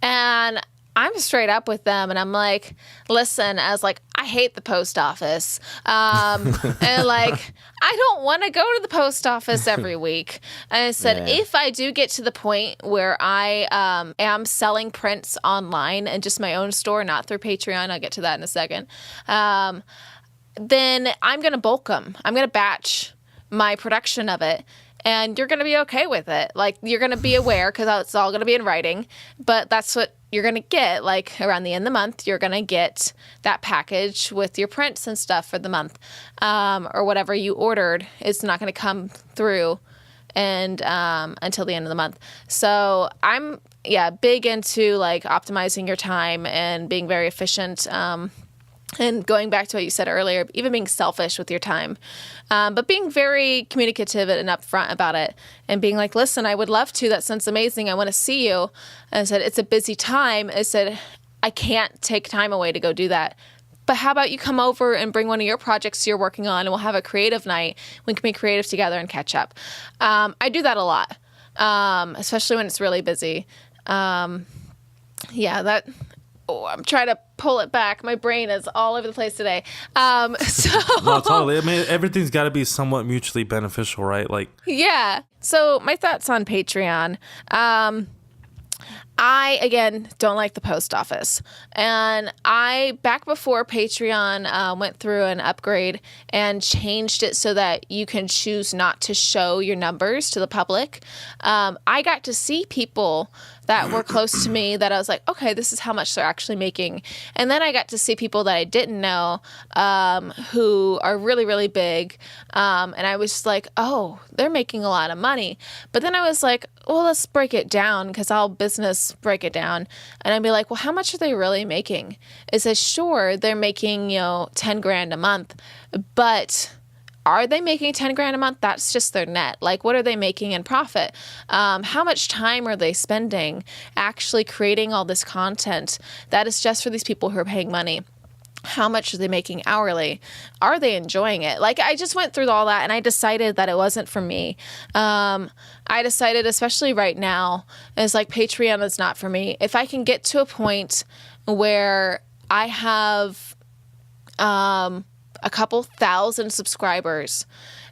[SPEAKER 3] And I'm straight up with them. And I'm like, listen, I was like, I hate the post office. And like, I don't want to go to the post office every week. And I said, if I do get to the point where I am selling prints online and just my own store, not through Patreon, I'll get to that in a second, then I'm going to bulk them. I'm going to batch my production of it. And you're going to be okay with it. Like, you're going to be aware because it's all going to be in writing. But that's what you're going to get. Like, around the end of the month, you're going to get that package with your prints and stuff for the month. Or whatever you ordered is not going to come through and until the end of the month. So I'm, big into, like, optimizing your time and being very efficient. And going back to what you said earlier, even being selfish with your time, but being very communicative and upfront about it and being like, listen, I would love to. That sounds amazing. I want to see you. And I said, it's a busy time. I said, I can't take time away to go do that. But how about you come over and bring one of your projects you're working on and we'll have a creative night. We can be creative together and catch up. I do that a lot, especially when it's really busy. I'm trying to pull it back. My brain is all over the place today.
[SPEAKER 1] No, totally. I mean, everything's got to be somewhat mutually beneficial, right? Like,
[SPEAKER 3] yeah. So my thoughts on Patreon. I, again, don't like the post office. And back before Patreon went through an upgrade and changed it so that you can choose not to show your numbers to the public, I got to see people that were close to me that I was like, okay, this is how much they're actually making. And then I got to see people that I didn't know who are really, really big. And I was just like, oh, they're making a lot of money. But then I was like, well, let's break it down because I'll business break it down. And I'd be like, well, how much are they really making? It says, sure, they're making, 10 grand a month, but are they making 10 grand a month? That's just their net. Like, what are they making in profit? How much time are they spending actually creating all this content that is just for these people who are paying money? How much are they making hourly? Are they enjoying it? Like, I just went through all that and I decided that it wasn't for me. I decided, especially right now, it's like Patreon is not for me. If I can get to a point where I have a couple thousand subscribers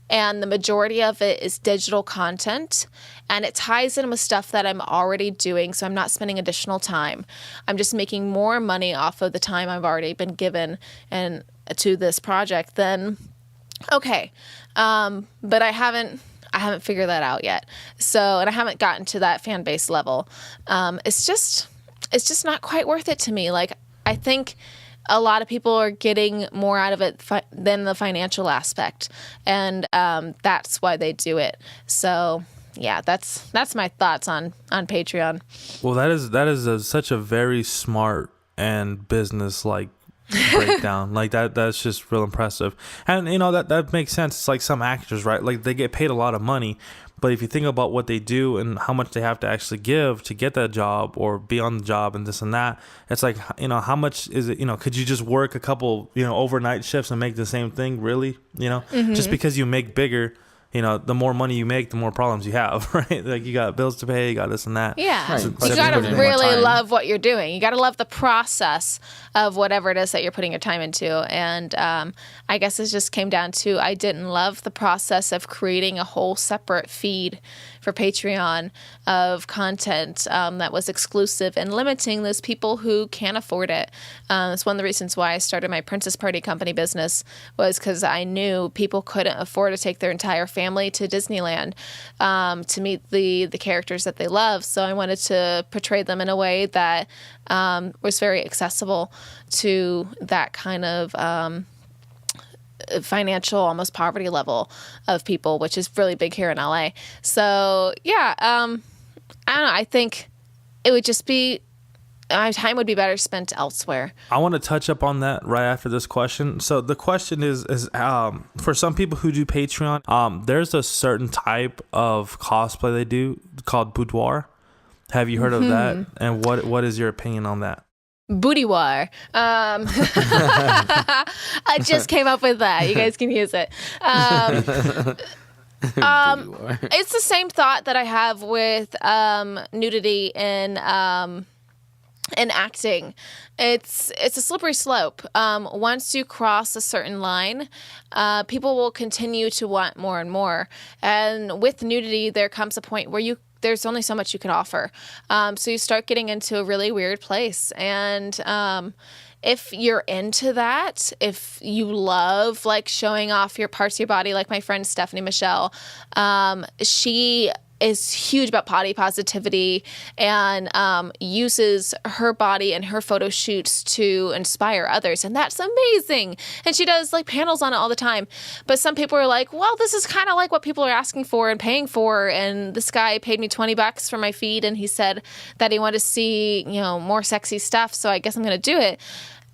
[SPEAKER 3] and the majority of it is digital content and it ties in with stuff that I'm already doing, so I'm not spending additional time. I'm just making more money off of the time I've already been given and to this project, then okay. But I haven't figured that out yet. So, and I haven't gotten to that fan base level. It's just not quite worth it to me. Like, I think a lot of people are getting more out of it than the financial aspect, and that's why they do it. So, yeah, that's my thoughts on Patreon.
[SPEAKER 1] well, that is such a very smart and business like breakdown. Like that's just real impressive. And that makes sense. It's like some actors, right? Like they get paid a lot of money, but if you think about what they do and how much they have to actually give to get that job or be on the job and this and that, it's like, how much is it? Could you just work a couple, overnight shifts and make the same thing? Really? Just because you make bigger, the more money you make, the more problems you have, right? Like you got bills to pay, you got this and that.
[SPEAKER 3] Yeah.
[SPEAKER 2] Right.
[SPEAKER 3] You
[SPEAKER 2] Plus
[SPEAKER 3] got to
[SPEAKER 2] you're putting in more
[SPEAKER 3] really
[SPEAKER 2] time.
[SPEAKER 3] love what you're doing. You got to love the process of whatever it is that you're putting your time into. And I guess it just came down to I didn't love the process of creating a whole separate feed for Patreon of content that was exclusive and limiting those people who can't afford it. It's one of the reasons why I started my Princess Party company business was because I knew people couldn't afford to take their entire family to Disneyland to meet the characters that they love. So I wanted to portray them in a way that was very accessible to that kind of financial, almost poverty level of people, which is really big here in LA. So yeah, I don't know. I think it would just be, my time would be better spent elsewhere.
[SPEAKER 1] I want to touch up on that right after this question. So the question is for some people who do Patreon, there's a certain type of cosplay they do called boudoir. Have you heard of that? And what is your opinion on that?
[SPEAKER 3] Booty war. I just came up with that. You guys can use it. It's the same thought that I have with nudity in acting. It's a slippery slope. Once you cross a certain line, people will continue to want more and more. And with nudity, there comes a point where there's only so much you can offer. So you start getting into a really weird place. And if you're into that, if you love like showing off your parts of your body, like my friend Stephanie Michelle, she is huge about body positivity and uses her body and her photo shoots to inspire others. And that's amazing. And she does like panels on it all the time. But some people are like, well, this is kind of like what people are asking for and paying for. And this guy paid me $20 for my feed. And he said that he wanted to see, more sexy stuff. So I guess I'm going to do it.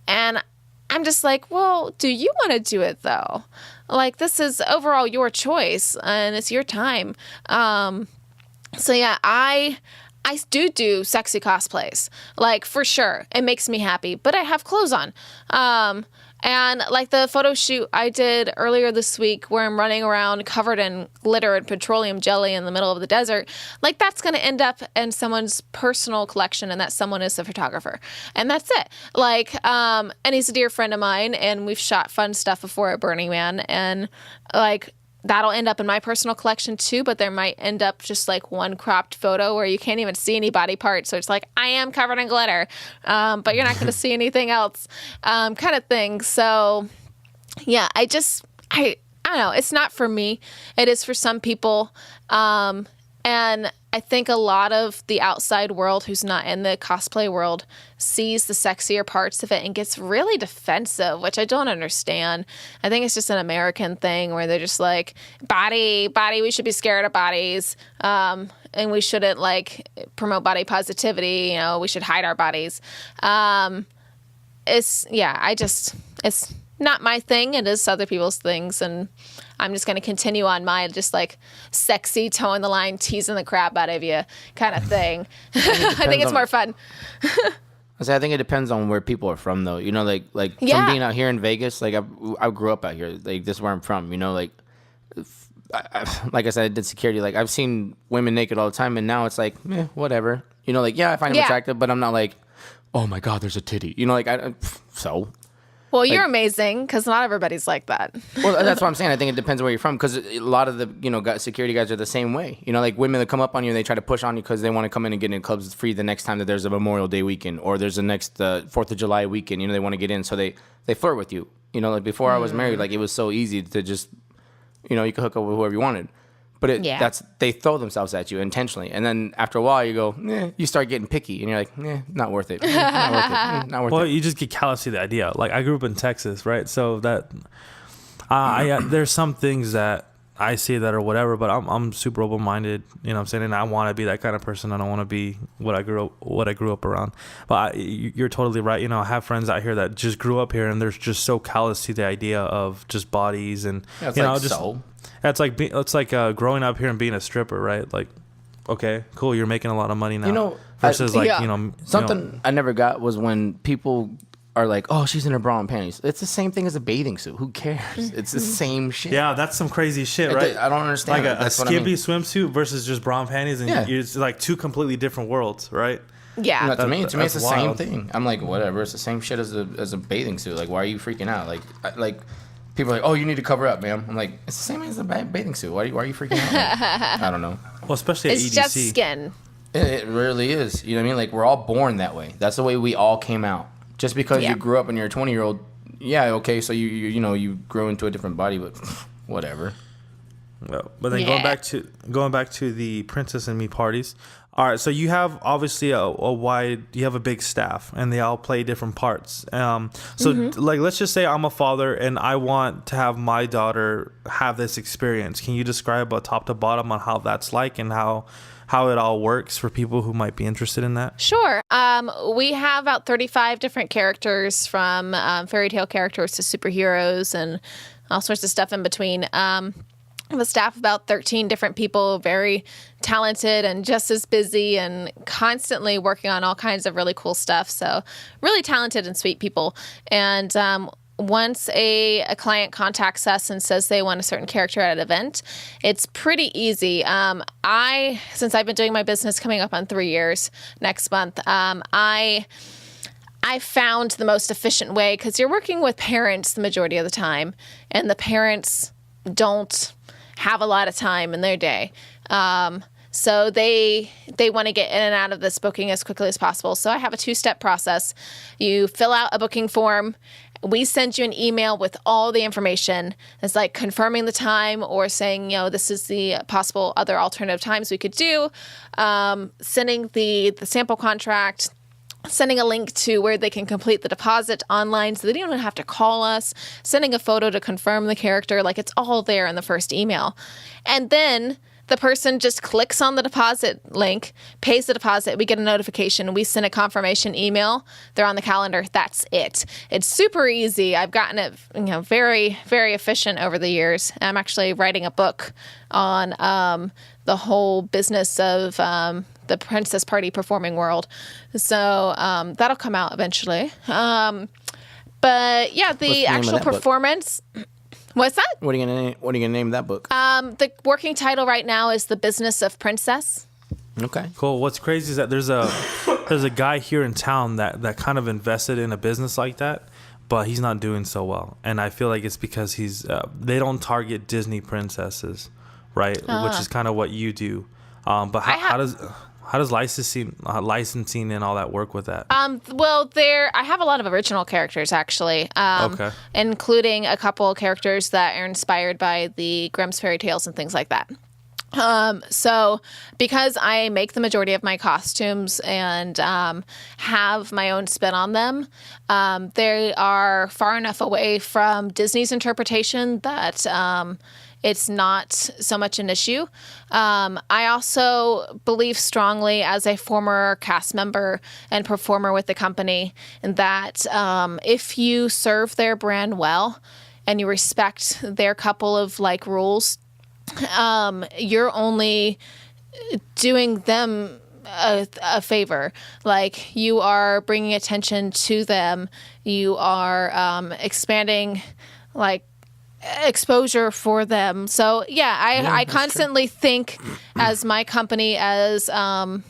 [SPEAKER 3] And I'm just like, well, do you want to do it though? Like, this is overall your choice and it's your time. So yeah, I do sexy cosplays, like for sure. It makes me happy, but I have clothes on. And like the photo shoot I did earlier this week where I'm running around covered in glitter and petroleum jelly in the middle of the desert, like that's going to end up in someone's personal collection and that someone is the photographer. And that's it. Like, and he's a dear friend of mine and we've shot fun stuff before at Burning Man and like, that'll end up in my personal collection too, but there might end up just like one cropped photo where you can't even see any body parts. So it's like, I am covered in glitter, but you're not going to see anything else, kind of thing. So yeah, I don't know. It's not for me. It is for some people. And I think a lot of the outside world who's not in the cosplay world sees the sexier parts of it and gets really defensive, which I don't understand. I think it's just an American thing where they're just like, body, we should be scared of bodies. And we shouldn't like promote body positivity. We should hide our bodies. It's not my thing. It is other people's things. And I'm just going to continue on my just like sexy toeing the line, teasing the crap out of you kind of thing. I think it's more fun.
[SPEAKER 2] I think it depends on where people are from though. Like
[SPEAKER 3] Yeah.
[SPEAKER 2] from being out here in Vegas, like I grew up out here. Like this is where I'm from, like I said, I did security. Like I've seen women naked all the time and now it's like, whatever. I find them attractive, but I'm not like, oh my God, there's a titty. So.
[SPEAKER 3] Well, you're amazing because not everybody's like that.
[SPEAKER 2] Well, that's what I'm saying. I think it depends where you're from because a lot of the security guys are the same way. Like women that come up on you and they try to push on you because they want to come in and get in clubs free the next time that there's a Memorial Day weekend or there's a next 4th of July weekend. They want to get in, so they flirt with you. Like before I was married, like it was so easy to just you could hook up with whoever you wanted. But they throw themselves at you intentionally, and then after a while you go, you start getting picky, and you're like, not worth it, not worth it, not worth it.
[SPEAKER 1] Well, you just get callous to the idea. Like I grew up in Texas, right? So that there's some things that I see that are whatever, but I'm super open minded. You know what I'm saying? And I want to be that kind of person. I don't want to be what I grew up around. But you're totally right. I have friends out here that just grew up here and they're just so callous to the idea of just bodies and It's like growing up here and being a stripper, right? Like, okay, cool, you're making a lot of money now. Versus
[SPEAKER 2] something I never got was when people are like, oh, she's in her bra and panties. It's the same thing as a bathing suit. Who cares? It's the same shit.
[SPEAKER 1] Yeah, that's some crazy shit, right?
[SPEAKER 2] I don't understand.
[SPEAKER 1] Like a skimpy swimsuit versus just bra and panties, and it's like two completely different worlds, right?
[SPEAKER 3] Yeah.
[SPEAKER 2] To me, it's the same thing. I'm like, whatever. It's the same shit as a bathing suit. Like, why are you freaking out? Like. People are like, oh, you need to cover up, ma'am. I'm like, it's the same as a bathing suit. Why are you freaking out? I don't know.
[SPEAKER 1] Well, especially at EDC.
[SPEAKER 3] It's just skin.
[SPEAKER 2] It really is. You know what I mean? Like, we're all born that way. That's the way we all came out. Just because you grew up and you're a 20-year-old, okay, so you grow into a different body, but whatever.
[SPEAKER 1] Well, but then going back to the Princess and Me parties. All right, so you have obviously you have a big staff, and they all play different parts. Like, let's just say I'm a father, and I want to have my daughter have this experience. Can you describe top to bottom on how that's like and how it all works for people who might be interested in that?
[SPEAKER 3] Sure. We have about 35 different characters, from fairy tale characters to superheroes and all sorts of stuff in between. have a staff of about 13 different people, very talented and just as busy and constantly working on all kinds of really cool stuff. So really talented and sweet people. And once a client contacts us and says they want a certain character at an event, it's pretty easy. Since I've been doing my business coming up on 3 years next month, I found the most efficient way, because you're working with parents the majority of the time, and the parents don't have a lot of time in their day. So they want to get in and out of this booking as quickly as possible. So I have a 2-step process. You fill out a booking form. We send you an email with all the information. It's like confirming the time or saying, this is the possible other alternative times we could do. Sending the sample contract, sending a link to where they can complete the deposit online so they don't even have to call us, sending a photo to confirm the character. Like, it's all there in the first email. And then the person just clicks on the deposit link, pays the deposit, we get a notification, we send a confirmation email, they're on the calendar. That's it. It's super easy. I've gotten it, very, very efficient over the years. I'm actually writing a book on the whole business of the princess party performing world. So that'll come out eventually. But yeah, the actual performance. What's that?
[SPEAKER 2] What are you gonna name that book?
[SPEAKER 3] The working title right now is The Business of Princess.
[SPEAKER 2] Okay.
[SPEAKER 1] Cool. What's crazy is that there's a guy here in town that kind of invested in a business like that, but he's not doing so well. And I feel like it's because they don't target Disney princesses, right? Which is kind of what you do. But how does licensing and all that work with that?
[SPEAKER 3] Well, I have a lot of original characters, actually.
[SPEAKER 1] Okay.
[SPEAKER 3] Including a couple of characters that are inspired by the Grimm's fairy tales and things like that. So because I make the majority of my costumes and have my own spin on them, they are far enough away from Disney's interpretation that it's not so much an issue. I also believe strongly, as a former cast member and performer with the company, that if you serve their brand well and you respect their couple of rules, you're only doing them a favor. Like, you are bringing attention to them. You are expanding exposure for them. So yeah, I constantly think as my company as a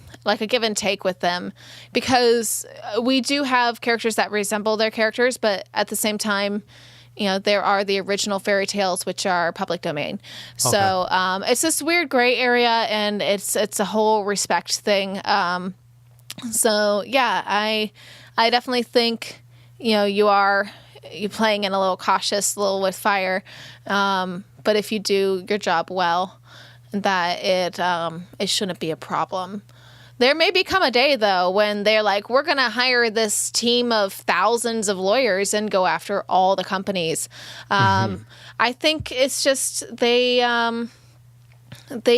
[SPEAKER 3] give and take with them, because we do have characters that resemble their characters, but at the same time, there are the original fairy tales, which are public domain. Okay. So it's this weird gray area, and it's a whole respect thing. So yeah, I definitely think you're playing in a little cautious, a little with fire. But if you do your job well, that it shouldn't be a problem. There may become a day, though, when they're like, we're going to hire this team of thousands of lawyers and go after all the companies. I think it's just they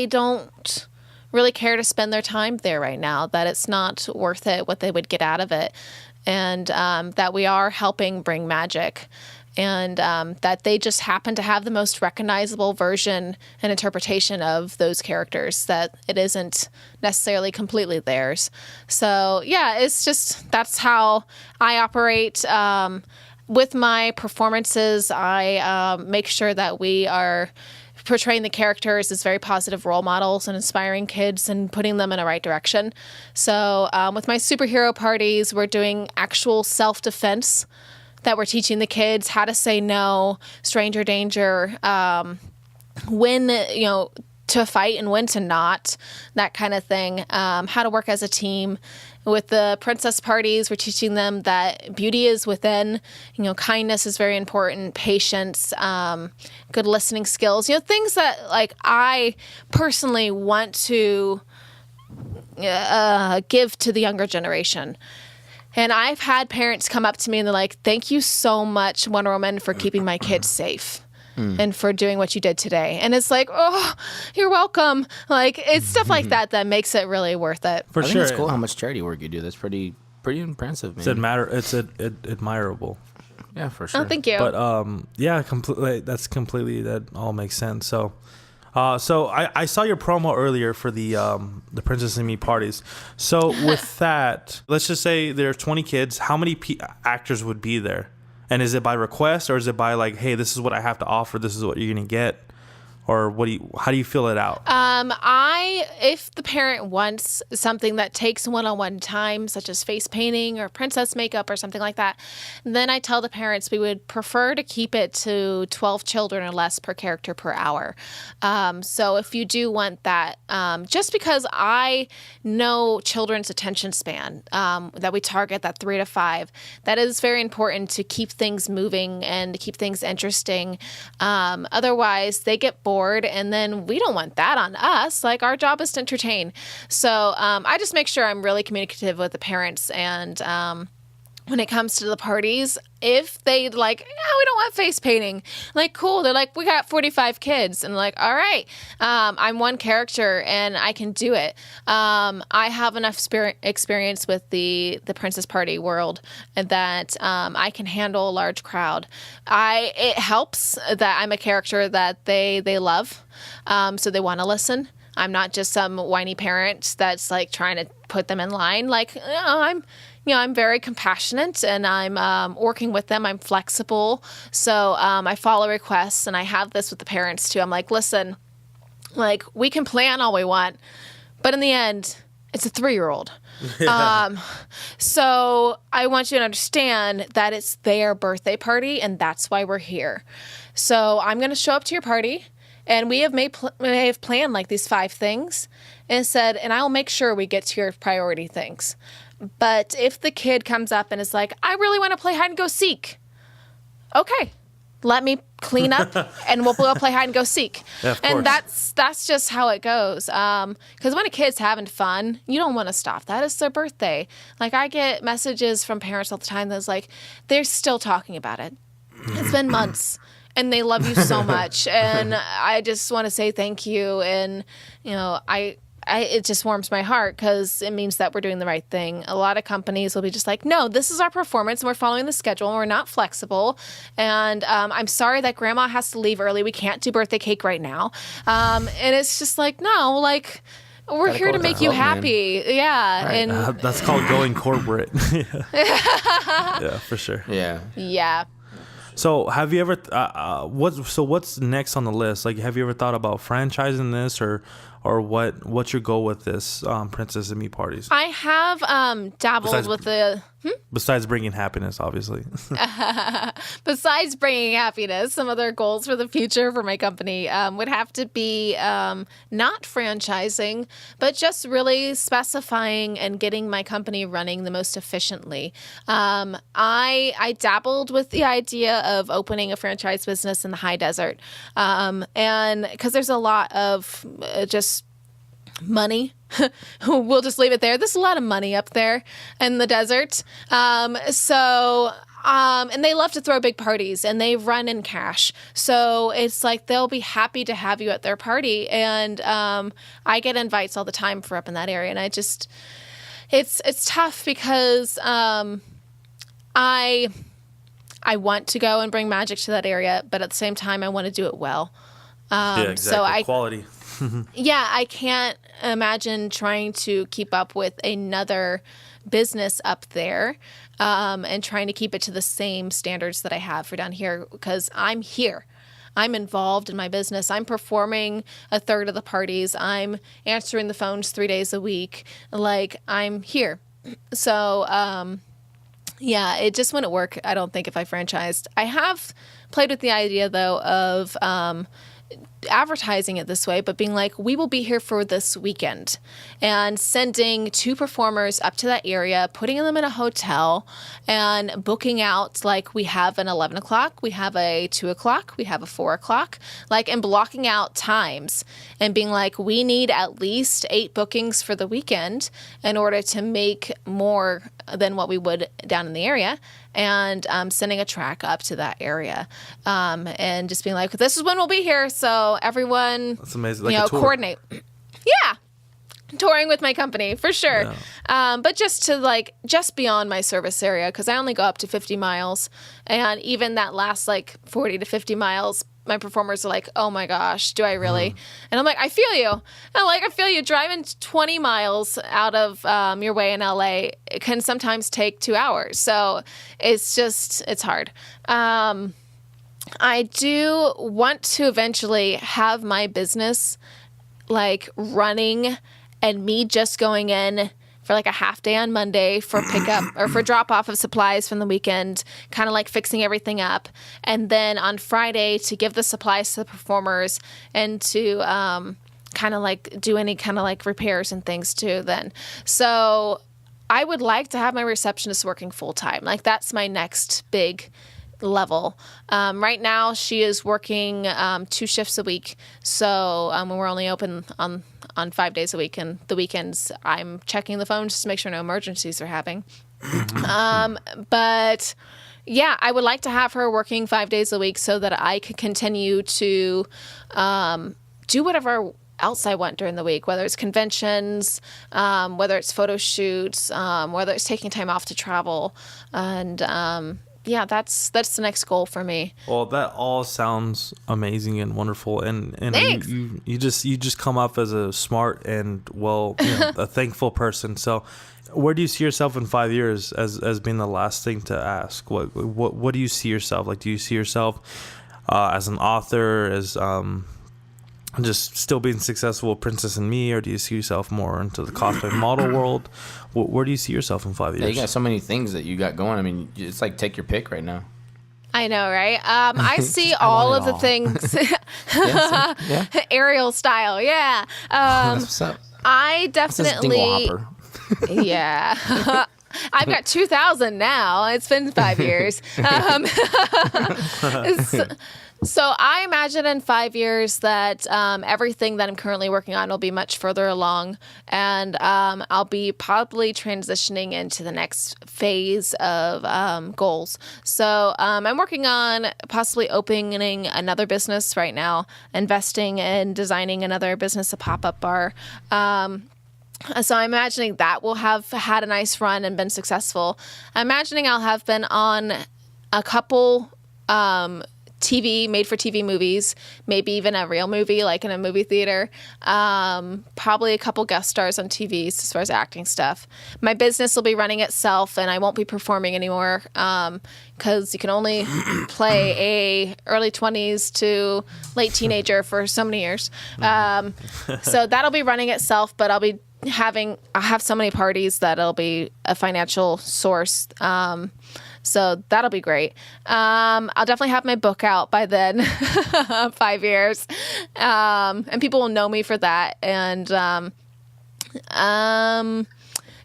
[SPEAKER 3] don't really care to spend their time there right now, that it's not worth it, what they would get out of it. And that we are helping bring magic, and that they just happen to have the most recognizable version and interpretation of those characters, that it isn't necessarily completely theirs. So yeah, it's just, that's how I operate. With my performances, I make sure that we are portraying the characters as very positive role models and inspiring kids and putting them in the right direction. So with my superhero parties, we're doing actual self-defense, that we're teaching the kids how to say no, stranger danger, when to fight and when to not, that kind of thing, how to work as a team. With the princess parties, we're teaching them that beauty is within, kindness is very important, patience, good listening skills, things that I personally want to give to the younger generation. And I've had parents come up to me and they're like, thank you so much, Wonder Woman, for keeping my kids safe. And for doing what you did today. And it's like, oh, you're welcome. It's stuff like that that makes it really worth it.
[SPEAKER 2] I think it's cool how much charity work you do. That's pretty impressive, man.
[SPEAKER 1] It's admirable.
[SPEAKER 2] Yeah, for sure.
[SPEAKER 3] Oh, thank you.
[SPEAKER 1] But yeah, completely. That all makes sense. So So I saw your promo earlier for the Princess and Me parties. So with that, let's just say there are 20 kids. How many actors would be there? And is it by request, or is it by like, hey, this is what I have to offer, this is what you're gonna get? Or how do you fill it out?
[SPEAKER 3] If the parent wants something that takes one-on-one time, such as face painting or princess makeup or something like that, then I tell the parents we would prefer to keep it to 12 children or less per character per hour. So if you do want that, just because I know children's attention span, that we target that 3 to 5, that is very important to keep things moving and to keep things interesting. Otherwise, they get bored. And then we don't want that on us. Like, our job is to entertain. So I just make sure I'm really communicative with the parents. And when it comes to the parties, if they like, we don't want face painting, like, cool. They're like, we got 45 kids. And like, all right, I'm one character and I can do it. I have enough experience with the princess party world that I can handle a large crowd. It helps that I'm a character that they love, so they want to listen. I'm not just some whiny parent that's like trying to put them in line. Like, I'm very compassionate, and I'm working with them. I'm flexible. So I follow requests, and I have this with the parents too. I'm like, listen, like, we can plan all we want, but in the end, it's a 3-year-old. So I want you to understand that it's their birthday party, and that's why we're here. So I'm going to show up to your party. And we have planned like these 5 things and said, and I'll make sure we get to your priority things. But if the kid comes up and is like, I really want to play hide and go seek. Okay, let me clean up and we'll play hide and go seek.
[SPEAKER 1] Yeah, of
[SPEAKER 3] and
[SPEAKER 1] course.
[SPEAKER 3] that's just how it goes. Because when a kid's having fun, you don't want to stop that. It's their birthday. Like, I get messages from parents all the time that's like, they're still talking about it. It's been months. And they love you so much, and I just want to say thank you. And it just warms my heart because it means that we're doing the right thing. A lot of companies will be just like, no, this is our performance, and we're following the schedule, and we're not flexible. And I'm sorry that grandma has to leave early. We can't do birthday cake right now. And it's just like, no, like, we're here to make you happy. Man. Yeah.
[SPEAKER 2] Right.
[SPEAKER 3] And
[SPEAKER 1] that's called going corporate. Yeah, for sure.
[SPEAKER 2] Yeah.
[SPEAKER 3] Yeah.
[SPEAKER 1] So have you ever what's next on the list? Like, have you ever thought about franchising this, or what's your goal with this Princess and Me parties?
[SPEAKER 3] I have dabbled with the
[SPEAKER 1] besides bringing happiness, obviously.
[SPEAKER 3] Besides bringing happiness, some other goals for the future for my company would have to be not franchising, but just really specifying and getting my company running the most efficiently. I dabbled with the idea of opening a franchise business in the high desert, and because there's a lot of just money. We'll just leave it there. There's a lot of money up there in the desert. And they love to throw big parties, and they run in cash. So it's like they'll be happy to have you at their party. And I get invites all the time for up in that area. And I just, it's tough because I want to go and bring magic to that area, but at the same time, I want to do it well.
[SPEAKER 1] Yeah, exactly. Quality.
[SPEAKER 3] Yeah, I can't imagine trying to keep up with another business up there and trying to keep it to the same standards that I have for down here, because I'm here. I'm involved in my business. I'm performing a third of the parties. I'm answering the phones 3 days a week. Like, I'm here. So, yeah, it just wouldn't work, I don't think, if I franchised. I have played with the idea, though, of advertising it this way, but being like, we will be here for this weekend, and sending 2 performers up to that area, putting them in a hotel, and booking out, like, we have an 11 o'clock, we have a 2 o'clock, we have a 4 o'clock, like, and blocking out times and being like, we need at least 8 bookings for the weekend in order to make more than what we would down in the area, and sending a track up to that area, and just being like, this is when we'll be here, so everyone,
[SPEAKER 1] that's amazing. Like a tour.
[SPEAKER 3] Coordinate. Yeah, touring with my company for sure. Yeah. But just beyond my service area, because I only go up to 50 miles, and even that last 40 to 50 miles, my performers are like, oh my gosh, do I really? And I'm like, I feel you. And I'm like, I feel you. Driving 20 miles out of your way in LA, it can sometimes take 2 hours. So it's hard. I do want to eventually have my business like running and me just going in for like a half day on Monday for pickup or for drop off of supplies from the weekend, kind of like fixing everything up. And then on Friday to give the supplies to the performers and to kind of like do any kind of like repairs and things too then. So I would like to have my receptionist working full time. Like that's my next big level. Right now she is working 2 shifts a week. So we're only open on 5 days a week, and the weekends I'm checking the phone just to make sure no emergencies are happening. But yeah, I would like to have her working 5 days a week so that I could continue to do whatever else I want during the week, whether it's conventions, whether it's photo shoots, whether it's taking time off to travel. And yeah, that's the next goal for me.
[SPEAKER 1] Well, that all sounds amazing and wonderful, and
[SPEAKER 3] Thanks.
[SPEAKER 1] you just come off as a smart and a thankful person. So, where do you see yourself in 5 years? As being the last thing to ask, what do you see yourself like? Do you see yourself as an author, as just still being successful with Princess and Me, or do you see yourself more into the cosplay model world? Where do you see yourself in 5 years?
[SPEAKER 2] Yeah, you got so many things that you got going. I mean, it's like take your pick right now.
[SPEAKER 3] I know, right? I see all of the things.
[SPEAKER 2] Yeah.
[SPEAKER 3] Aerial style, yeah.
[SPEAKER 2] That's what's up.
[SPEAKER 3] I
[SPEAKER 2] This is
[SPEAKER 3] definitely,
[SPEAKER 2] Dinglehopper.
[SPEAKER 3] yeah. I've got 2,000 now. It's been 5 years. So I imagine in 5 years that everything that I'm currently working on will be much further along, and I'll be probably transitioning into the next phase of goals. So I'm working on possibly opening another business right now, investing in designing another business, a pop-up bar. So I'm imagining that will have had a nice run and been successful. I'm imagining I'll have been on a couple made-for-TV movies, maybe even a real movie like in a movie theater, probably a couple guest stars on TVs as far as acting stuff. My business will be running itself, and I won't be performing anymore because you can only play a early 20s to late teenager for so many years. So that'll be running itself, but I'll have so many parties that it'll be a financial source. So that'll be great. I'll definitely have my book out by then, 5 years. And people will know me for that. And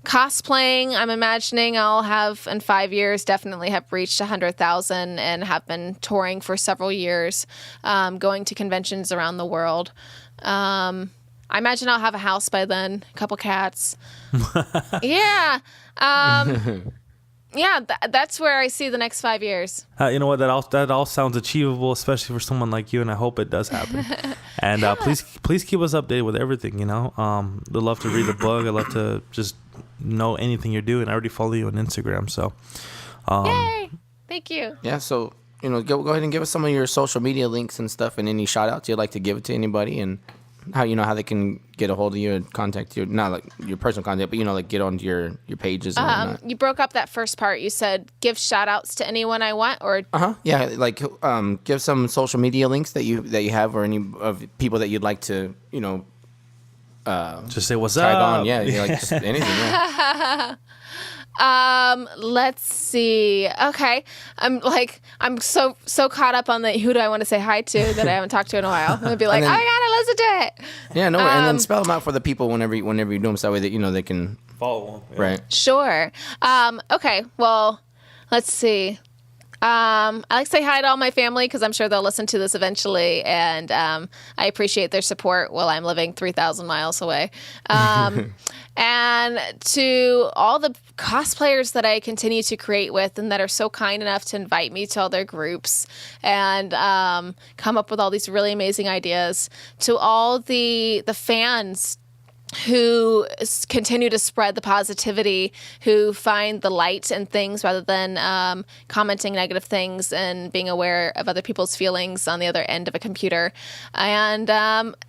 [SPEAKER 3] cosplaying, I'm imagining I'll have in 5 years definitely have reached 100,000 and have been touring for several years, going to conventions around the world. I imagine I'll have a house by then, a couple cats. Yeah. Yeah, that's where I see the next 5 years.
[SPEAKER 1] You know what? That all sounds achievable, especially for someone like you, and I hope it does happen. And please keep us updated with everything. We'd love to read the book. I'd love to just know anything you're doing. I already follow you on Instagram, so.
[SPEAKER 3] Yay! Thank you.
[SPEAKER 2] Yeah, so go ahead and give us some of your social media links and stuff, and any shout outs you'd like to give it to anybody, and how they can get a hold of you and contact you, not like your personal contact, but like get onto your pages and whatnot.
[SPEAKER 3] You broke up that first part. You said give shout outs to anyone I want, or
[SPEAKER 2] yeah, like give some social media links that you have, or any of people that you'd like to
[SPEAKER 1] just say what's
[SPEAKER 2] tag
[SPEAKER 1] up.
[SPEAKER 2] on. Yeah, like just anything. Yeah.
[SPEAKER 3] Let's see. Okay. I'm so caught up on the who do I want to say hi to that I haven't talked to in a while. I'm gonna be like,
[SPEAKER 2] then,
[SPEAKER 3] oh my god, I listen to it.
[SPEAKER 2] Yeah, no, and then spell them out for the people whenever you do them, so that way that they can
[SPEAKER 1] Follow them. Yeah.
[SPEAKER 2] right.
[SPEAKER 3] Sure. Okay. Well, let's see. I like to say hi to all my family because I'm sure they'll listen to this eventually, and I appreciate their support while I'm living 3,000 miles away. And to all the cosplayers that I continue to create with and that are so kind enough to invite me to all their groups and come up with all these really amazing ideas. To all the fans who continue to spread the positivity, who find the light in things rather than commenting negative things and being aware of other people's feelings on the other end of a computer. And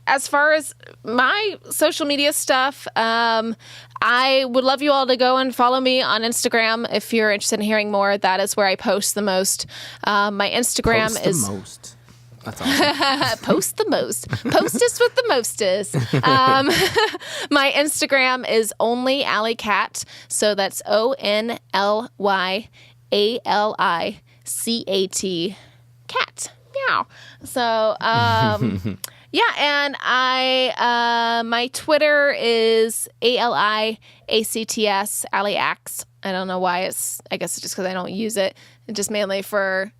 [SPEAKER 3] as far as my social media stuff, I would love you all to go and follow me on Instagram if you're interested in hearing more. That is where I post the most. My Instagram
[SPEAKER 2] Post
[SPEAKER 3] is...
[SPEAKER 2] the most. That's awesome.
[SPEAKER 3] Post the most. Postest with the mostest. My Instagram is OnlyAliCat. So that's OnlyAliCat. Cat. Meow. So, yeah, and my Twitter is ALIACTS, AliAx. I don't know why I guess it's just because I don't use it. It's just mainly for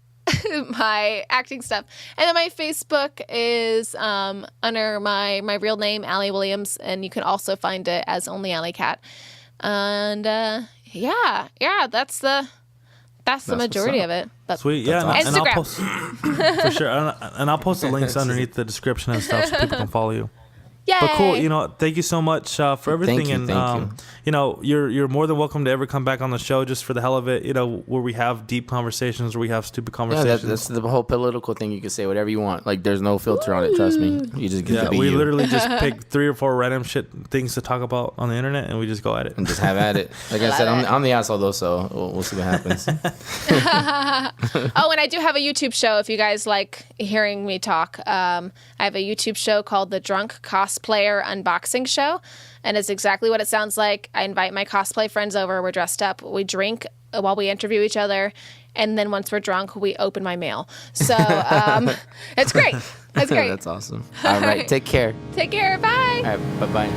[SPEAKER 3] my acting stuff. And then my Facebook is under my real name, Allie Williams, and you can also find it as OnlyAliCat. And yeah, that's the majority of it. But
[SPEAKER 1] Sweet, yeah,
[SPEAKER 2] That's
[SPEAKER 1] and I'll
[SPEAKER 3] Instagram.
[SPEAKER 1] post for sure, and I'll post the links underneath the description and stuff so people can follow you.
[SPEAKER 3] Yay!
[SPEAKER 1] But cool, thank you so much for everything,
[SPEAKER 2] you, thank you.
[SPEAKER 1] You're more than welcome to ever come back on the show just for the hell of it. Where we have deep conversations, where we have stupid
[SPEAKER 2] Yeah,
[SPEAKER 1] conversations.
[SPEAKER 2] that's the whole political thing. You can say whatever you want. Like, there's no filter on it. Trust me. You just get
[SPEAKER 1] Yeah,
[SPEAKER 2] to be
[SPEAKER 1] we
[SPEAKER 2] you
[SPEAKER 1] literally just pick 3 or 4 random things to talk about on the internet, and we just go at it.
[SPEAKER 2] and just have at it. Like I said, I'm the asshole though, so we'll see what happens.
[SPEAKER 3] Oh, and I do have a YouTube show if you guys like hearing me talk. I have a YouTube show called The Drunk Cosplayer Unboxing Show, and it's exactly what it sounds like. I invite my cosplay friends over. We're dressed up. We drink while we interview each other, and then once we're drunk, we open my mail. So it's great. It's great.
[SPEAKER 2] That's awesome. All right, take care.
[SPEAKER 3] Take care. Bye.
[SPEAKER 2] All right, bye-bye.